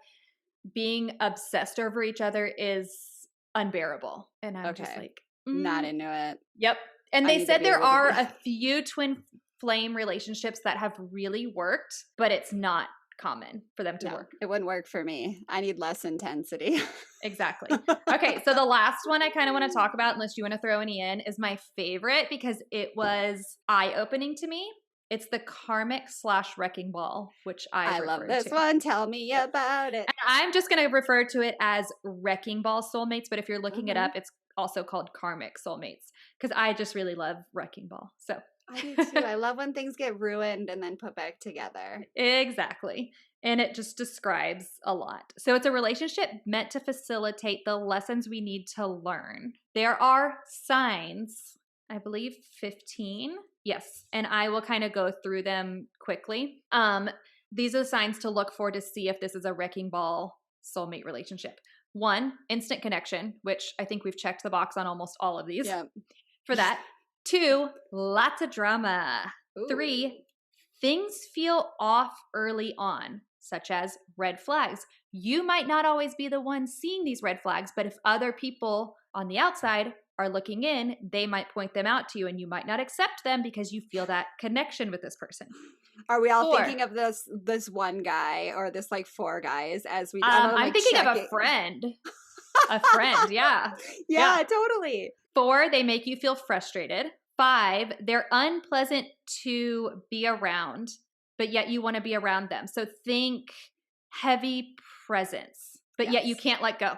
being obsessed over each other is unbearable. And I'm just like, not into it. Yep. And they said there are a few twin flame relationships that have really worked, but it's not common for them to work. It wouldn't work for me. I need less intensity. Exactly. Okay, so the last one I kind of want to talk about, unless you want to throw any in, is my favorite because it was eye-opening to me. It's the karmic / wrecking ball, which I love this one. Tell me about it. And I'm just going to refer to it as Wrecking Ball Soulmates, but if you're looking it up, it's also called Karmic Soulmates because I just really love Wrecking Ball. So I do too. I love when things get ruined and then put back together. Exactly. And it just describes a lot. So it's a relationship meant to facilitate the lessons we need to learn. There are signs, I believe 15. Yes. And I will kind of go through them quickly. These are the signs to look for to see if this is a wrecking ball soulmate relationship. 1, instant connection, which I think we've checked the box on almost all of these for that. 2, lots of drama. Ooh. 3, things feel off early on, such as red flags. You might not always be the one seeing these red flags, but if other people on the outside are looking in, they might point them out to you and you might not accept them because you feel that connection with this person. Are we all thinking of this one guy or this like 4 guys as we I'm thinking of a friend. A friend, yeah. Yeah, totally. 4, they make you feel frustrated. 5, they're unpleasant to be around, but yet you want to be around them. So think heavy presence, but yet you can't let go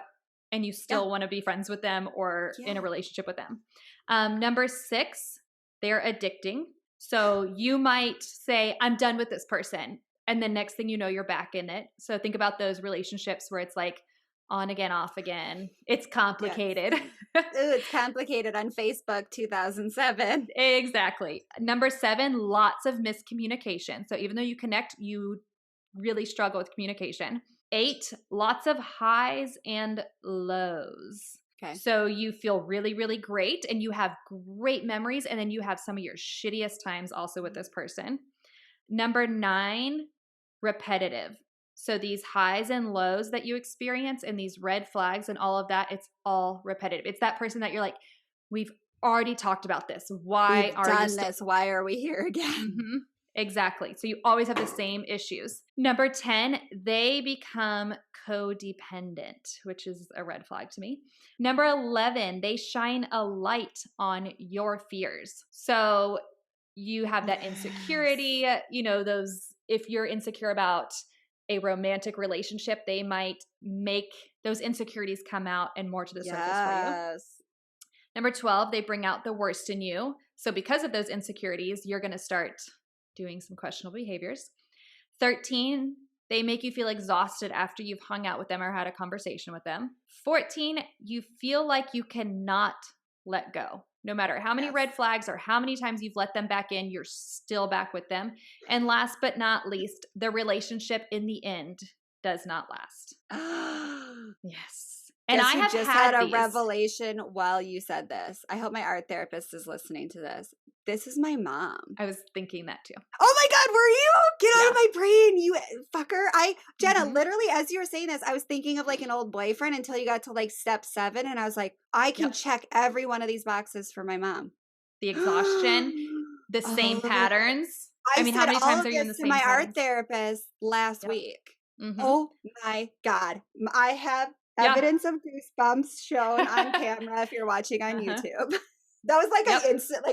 and you still want to be friends with them or in a relationship with them. Number 6, they're addicting. So you might say, I'm done with this person. And then next thing you know, you're back in it. So think about those relationships where it's like on again, off again. It's complicated. Yes. Ooh, it's complicated on Facebook 2007. Exactly. Number 7, lots of miscommunication. So even though you connect, you really struggle with communication. 8, lots of highs and lows. Okay. So you feel really, really great and you have great memories and then you have some of your shittiest times also with this person. Number 9, repetitive. So these highs and lows that you experience and these red flags and all of that, it's all repetitive. It's that person that you're like, we've already talked about this. Why are you done this? Why are we here again? Mm-hmm. Exactly. So you always have the same issues. Number 10, they become codependent, which is a red flag to me. Number 11, they shine a light on your fears. So you have that insecurity, you know, those, if you're insecure about a romantic relationship, they might make those insecurities come out and more to the surface for you. Number 12, they bring out the worst in you. So because of those insecurities, you're going to start doing some questionable behaviors. 13, they make you feel exhausted after you've hung out with them or had a conversation with them. 14, you feel like you cannot let go. No matter how many red flags or how many times you've let them back in, you're still back with them. And last but not least, the relationship in the end does not last. Yes. And I have just had a revelation while you said this. I hope my art therapist is listening to this. This is my mom. I was thinking that too. Oh my God, were you? Get out of my brain, you fucker. Jenna, literally, as you were saying this, I was thinking of like an old boyfriend until you got to like step 7. And I was like, I can check every one of these boxes for my mom. The exhaustion, the same patterns. I mean, how many times are you in the same patterns? My patterns? art therapist last week. Oh my God. I have evidence of goosebumps shown on camera if you're watching on YouTube. That was like an instant,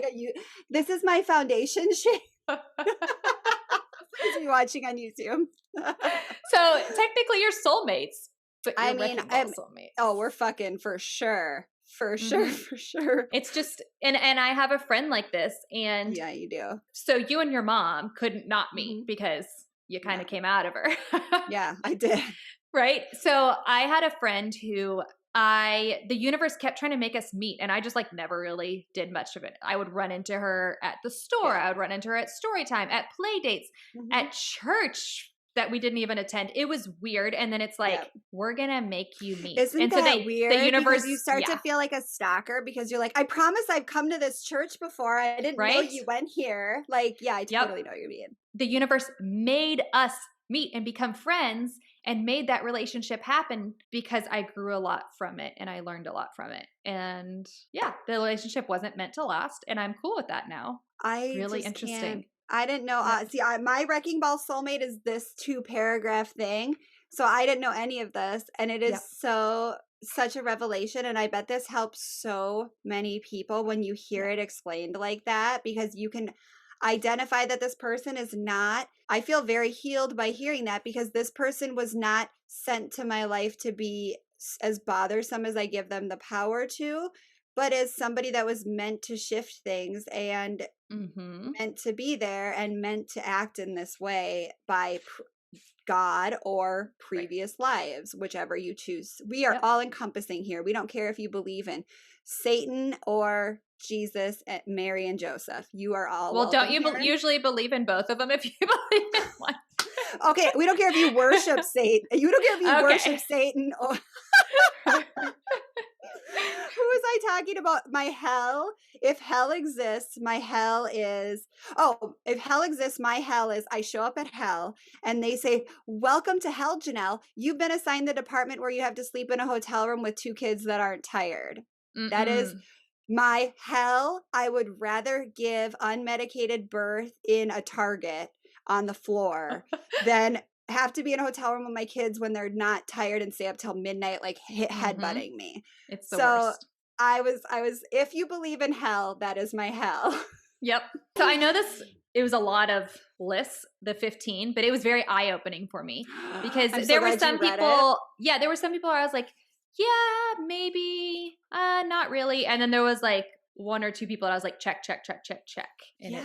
this is my foundation shade. Please be watching on YouTube. So technically you're soulmates. But I mean, soulmates. Oh, we're fucking for sure. For sure, for sure. It's just, and I have a friend like this. And yeah, you do. So you and your mom couldn't not meet because you kind of came out of her. Yeah, I did. Right? So I had a friend who the universe kept trying to make us meet, and I just like never really did much of it. I would run into her at the store. I would run into her at story time, at play dates, at church that we didn't even attend. It was weird. And then it's like, we're going to make you meet. Isn't that weird? The universe, because you start to feel like a stalker because you're like, I promise I've come to this church before. I didn't know you went here. Like, yeah, I totally know what you mean. The universe made us meet and become friends and made that relationship happen because I grew a lot from it and I learned a lot from it. And yeah, the relationship wasn't meant to last, and I'm cool with that now. Really interesting. I didn't know. My Wrecking Ball Soulmate is this 2-paragraph thing. So I didn't know any of this. And it is such a revelation. And I bet this helps so many people when you hear it explained like that, because you can identify that this person is not. I feel very healed by hearing that, because this person was not sent to my life to be as bothersome as I give them the power to, but as somebody that was meant to shift things and meant to be there and meant to act in this way by God or previous lives, whichever you choose. We are all encompassing here. We don't care if you believe in Satan or Jesus, Mary and Joseph. You are all well. Don't you usually believe in both of them if you believe in one? Okay, we don't care if you worship Satan. You don't care if you worship Satan or who was I talking about? My hell. If hell exists, my hell is, if hell exists, my hell is, I show up at hell and they say, welcome to hell, Jenelle. You've been assigned the department where you have to sleep in a hotel room with 2 kids that aren't tired. That is my hell. I would rather give unmedicated birth in a Target on the floor than have to be in a hotel room with my kids when they're not tired and stay up till midnight, like headbutting me. It's the worst. I was, if you believe in hell, that is my hell. Yep. So I know it was a lot of lists, the 15, but it was very eye-opening for me because there were some people, there were some people where I was like, yeah, maybe, not really. And then there was like 1 or 2 people that I was like, check. And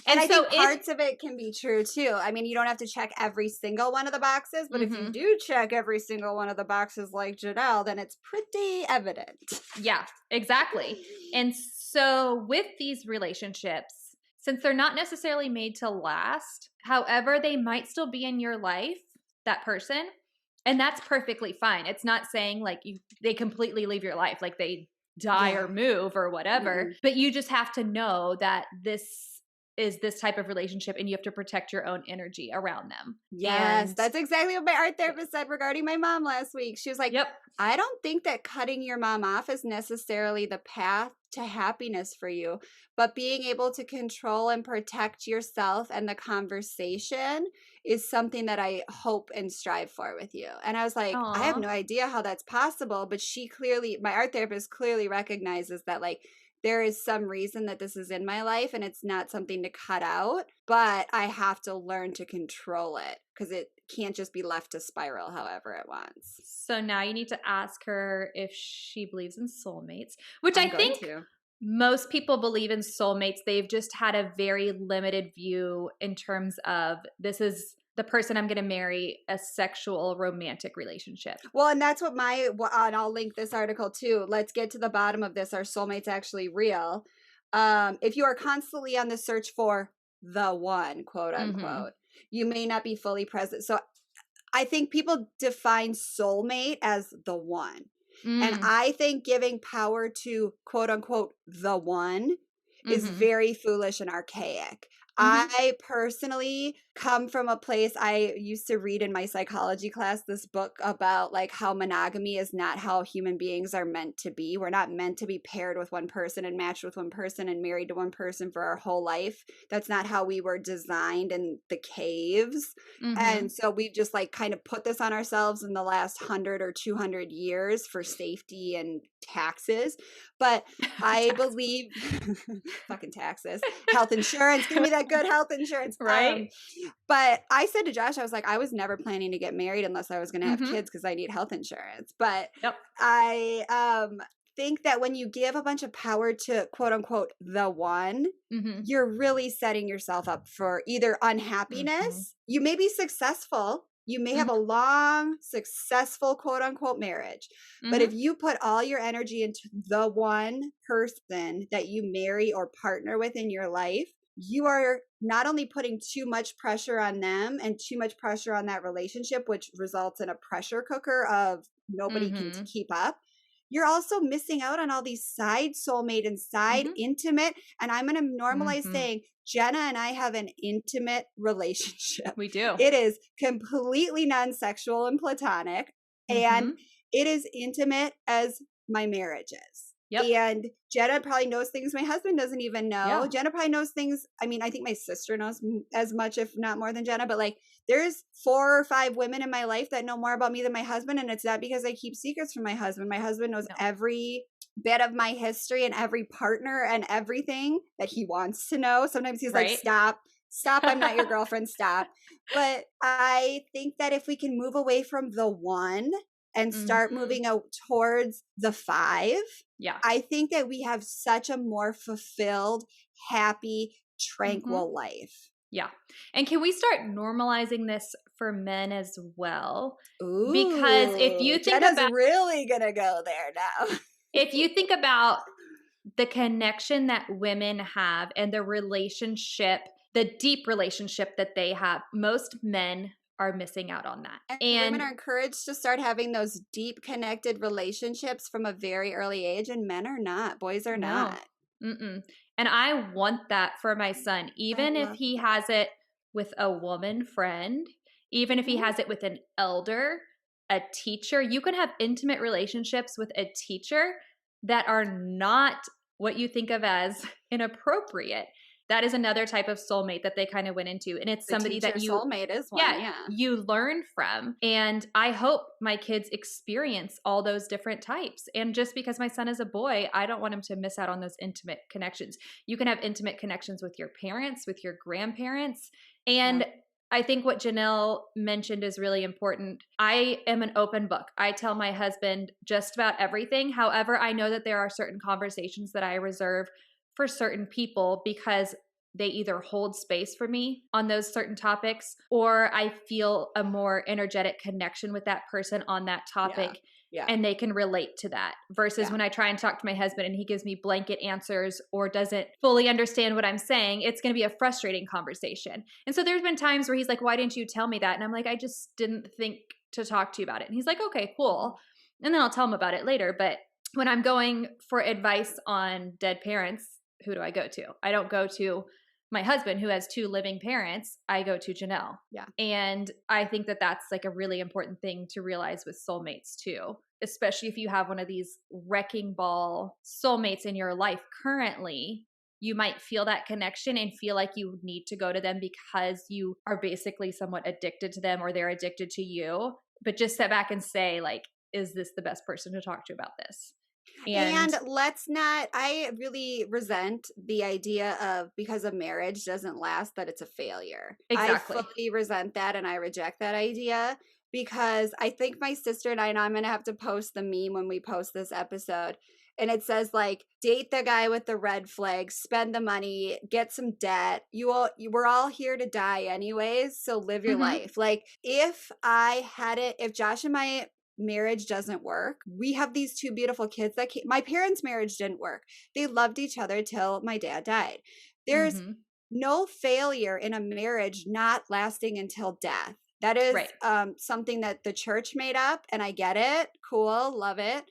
And I think parts of it can be true too. I mean, you don't have to check every single one of the boxes, but if you do check every single one of the boxes like Jenelle, then it's pretty evident. Yeah, exactly. And so with these relationships, since they're not necessarily made to last, however, they might still be in your life, that person, and that's perfectly fine. It's not saying like they completely leave your life, like they die or move or whatever, but you just have to know that this is this type of relationship and you have to protect your own energy around them. Yes, that's exactly what my art therapist said regarding my mom last week. She was like, I don't think that cutting your mom off is necessarily the path to happiness for you, but being able to control and protect yourself and the conversation is something that I hope and strive for with you. And I was like, I have no idea how that's possible, but my art therapist clearly recognizes that like there is some reason that this is in my life and it's not something to cut out, but I have to learn to control it because it can't just be left to spiral however it wants. So now you need to ask her if she believes in soulmates, which I think most people believe in soulmates. They've just had a very limited view in terms of this is the person I'm going to marry, a sexual romantic relationship. Well, and that's what and I'll link this article too. Let's get to the bottom of this. Are soulmates actually real? If you are constantly on the search for the one, quote unquote, you may not be fully present. So I think people define soulmate as the one. And I think giving power to quote unquote the one is very foolish and archaic. I personally come from a place, I used to read in my psychology class this book about like how monogamy is not how human beings are meant to be. We're not meant to be paired with one person and matched with one person and married to one person for our whole life. That's not how we were designed in the caves. And so we've just like kind of put this on ourselves in the last 100 or 200 years for safety and taxes. But I believe fucking taxes, health insurance, give me that good health insurance. Right. But I said to Josh, I was like, I was never planning to get married unless I was going to have kids because I need health insurance. But I think that when you give a bunch of power to quote unquote the one, you're really setting yourself up for either unhappiness. You may be successful You may have a long, successful, quote unquote, marriage. But if you put all your energy into the one person that you marry or partner with in your life, you are not only putting too much pressure on them and too much pressure on that relationship, which results in a pressure cooker of nobody can keep up. You're also missing out on all these side soulmate and side intimate. And I'm going to normalize saying, Jenna and I have an intimate relationship. We do. It is completely non-sexual and platonic. And it is intimate as my marriage is. Yep. And Jenna probably knows things my husband doesn't even know. Yeah. Jenna probably knows things. I mean, I think my sister knows as much, if not more than Jenna, but like there's 4 or 5 women in my life that know more about me than my husband. And it's not because I keep secrets from my husband. My husband knows every bit of my history and every partner and everything that he wants to know. Sometimes he's like, stop, I'm not your girlfriend, stop. But I think that if we can move away from the one and start moving out towards the 5, I think that we have such a more fulfilled, happy, tranquil life. Yeah. And can we start normalizing this for men as well? Ooh, because if you think Jenna's really going to go there now. If you think about the connection that women have and the relationship, the deep relationship that they have, most men are missing out on that. And women are encouraged to start having those deep connected relationships from a very early age, and men are not. Boys are not. And I want that for my son, even if he has it with a woman friend, even if he has it with an elder, a teacher. You can have intimate relationships with a teacher that are not what you think of as inappropriate. That is another type of soulmate that they kind of went into. And it's somebody that you soulmate is one, you learn from. And I hope my kids experience all those different types. And just because my son is a boy, I don't want him to miss out on those intimate connections. You can have intimate connections with your parents, with your grandparents. And I think what Jenelle mentioned is really important. I am an open book. I tell my husband just about everything. However, I know that there are certain conversations that I reserve for certain people because they either hold space for me on those certain topics, or I feel a more energetic connection with that person on that topic. And they can relate to that versus when I try and talk to my husband and he gives me blanket answers or doesn't fully understand what I'm saying, it's going to be a frustrating conversation. And so there's been times where he's like, why didn't you tell me that? And I'm like, I just didn't think to talk to you about it. And he's like, okay, cool. And then I'll tell him about it later. But when I'm going for advice on dead parents, who do I go to? I don't go to my husband who has 2 living parents. I go to Jenelle. And I think that that's like a really important thing to realize with soulmates too, especially if you have one of these wrecking ball soulmates in your life currently. You might feel that connection and feel like you need to go to them because you are basically somewhat addicted to them or they're addicted to you. But just step back and say, like, is this the best person to talk to about this? And let's not, I really resent the idea of because a marriage doesn't last that it's a failure. Exactly. I fully resent that and I reject that idea because I think my sister and I'm going to have to post the meme when we post this episode. And it says like, date the guy with the red flag, spend the money, get some debt. We're all here to die anyways. So live your life. Like if Josh and my marriage doesn't work, we have these 2 beautiful kids my parents' marriage didn't work. They loved each other till my dad died. There's no failure in a marriage not lasting until death. That is something that the church made up, and I get it. Cool, love it.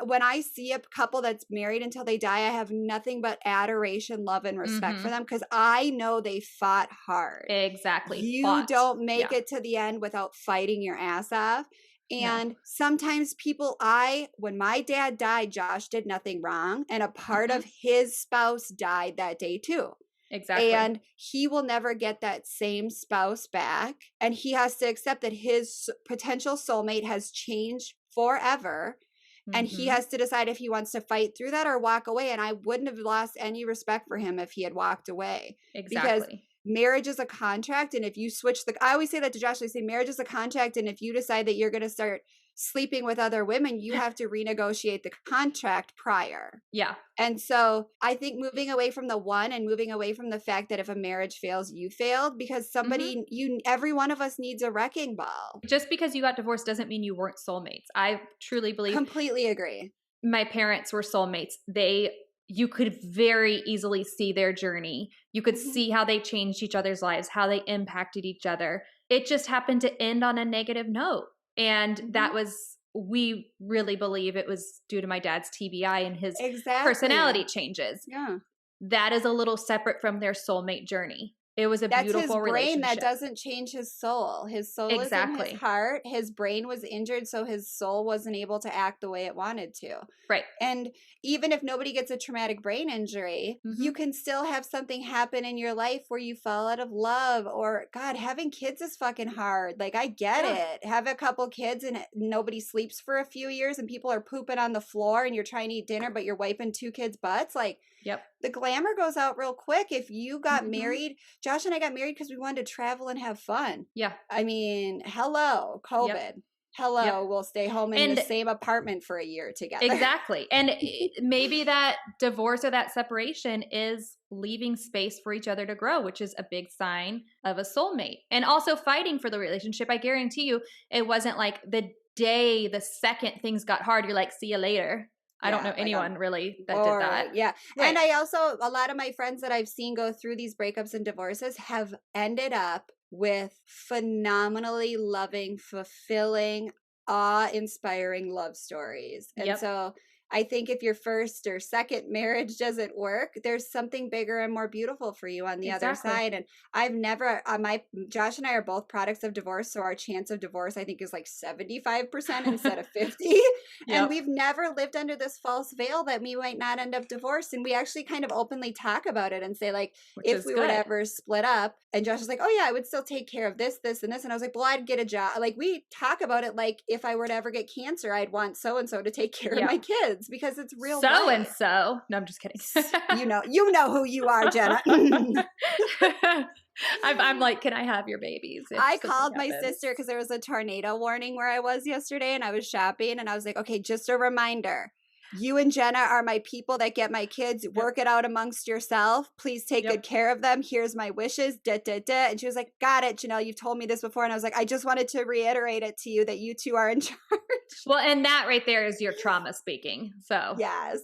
When I see a couple that's married until they die, I have nothing but adoration, love, and respect for them because I know they fought hard. Exactly. You don't make it to the end without fighting your ass off. And sometimes when my dad died, Josh did nothing wrong. And a part of his spouse died that day too. Exactly. And he will never get that same spouse back. And he has to accept that his potential soulmate has changed forever. And he has to decide if he wants to fight through that or walk away. And I wouldn't have lost any respect for him if he had walked away. Exactly. Because marriage is a contract. And if you switch I always say that to Josh, I say marriage is a contract. And if you decide that you're going to start sleeping with other women, you have to renegotiate the contract prior. Yeah. And so I think moving away from the one and moving away from the fact that if a marriage fails, you failed, because somebody, every one of us needs a wrecking ball. Just because you got divorced doesn't mean you weren't soulmates. I truly believe. Completely agree. My parents were soulmates. You could very easily see their journey. You could see how they changed each other's lives, how they impacted each other. It just happened to end on a negative note. And that was, we really believe it was due to my dad's TBI and his personality changes. Yeah. That is a little separate from their soulmate journey. It was a beautiful relationship. That's his brain. That doesn't change his soul. His soul is in his heart. His brain was injured, so his soul wasn't able to act the way it wanted to. Right. And even if nobody gets a traumatic brain injury, you can still have something happen in your life where you fall out of love, or God, having kids is fucking hard. Like, I get it. Have a couple kids and nobody sleeps for a few years and people are pooping on the floor and you're trying to eat dinner, but you're wiping 2 kids' butts. Like, the glamour goes out real quick. If you got married, Josh and I got married because we wanted to travel and have fun. Yeah. I mean, hello, COVID. Hello, we'll stay home in the same apartment for a year together. Exactly. And maybe that divorce or that separation is leaving space for each other to grow, which is a big sign of a soulmate. And also fighting for the relationship. I guarantee you, it wasn't like the second things got hard, you're like, see you later. I don't know anyone really that did that. Yeah. Right. And I also, a lot of my friends that I've seen go through these breakups and divorces have ended up with phenomenally loving, fulfilling, awe-inspiring love stories. And so I think if your first or second marriage doesn't work, there's something bigger and more beautiful for you on the other side. And I've never, Josh and I are both products of divorce. So our chance of divorce, I think, is like 75% instead of 50. And we've never lived under this false veil that we might not end up divorced. And we actually kind of openly talk about it and say, like, if we would ever split up, and Josh is like, oh yeah, I would still take care of this, this, and this. And I was like, well, I'd get a job. Like, we talk about it like, if I were to ever get cancer, I'd want so-and-so to take care of my kids, because it's real life. So-and-so. No, I'm just kidding. you know who you are, Jenna. I'm like, can I have your babies? I called my sister because there was a tornado warning where I was yesterday, and I was shopping, and I was like, okay, just a reminder. You and Jenna are my people that get my kids. Work it out amongst yourself. Please take good care of them. Here's my wishes. And she was like, got it, Janelle. You've told me this before. And I was like, I just wanted to reiterate it to you that you two are in charge. Well, and that right there is your trauma speaking. So yes.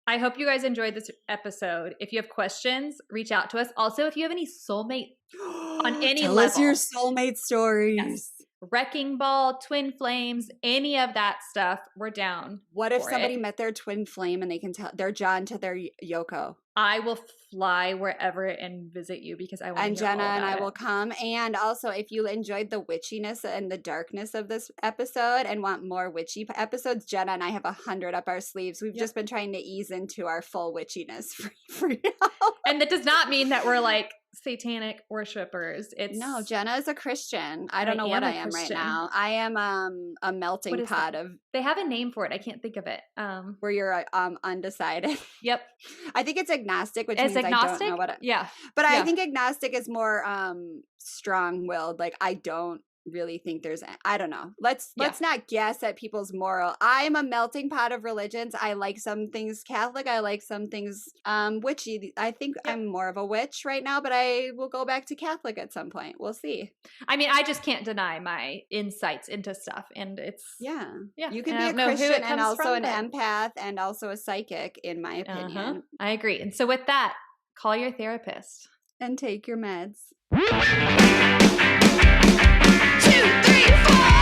I hope you guys enjoyed this episode. If you have questions, reach out to us. Also, if you have any soulmate on any level. Tell us your soulmate stories. Yes. Wrecking Ball, twin flames, any of that stuff, we're down. What if somebody met their twin flame and they can tell they're John to their Yoko? I will fly wherever and visit you because I want to hear Jenna all about and I it. will come. And also, if you enjoyed the witchiness and the darkness of this episode and want more witchy episodes, Jenna and I have 100 up our sleeves. We've just been trying to ease into our full witchiness for now. And that does not mean that we're like satanic worshipers. No, Jenna is a Christian. I don't know what I am right now. I am a melting pot of. They have a name for it. I can't think of it. Where you're undecided. Yep. I think it's agnostic, which means agnostic? I don't know what it. Yeah. But I think agnostic is more strong-willed. Like, I don't really think there's, I don't know. Let's not guess at people's moral. I'm a melting pot of religions. I like some things Catholic. I like some things witchy. I think I'm more of a witch right now, but I will go back to Catholic at some point. We'll see. I mean, I just can't deny my insights into stuff, and it's you can be a Christian and also an empath and also a psychic, in my opinion. I agree. And so with that, call your therapist and take your meds. 2, 3, 4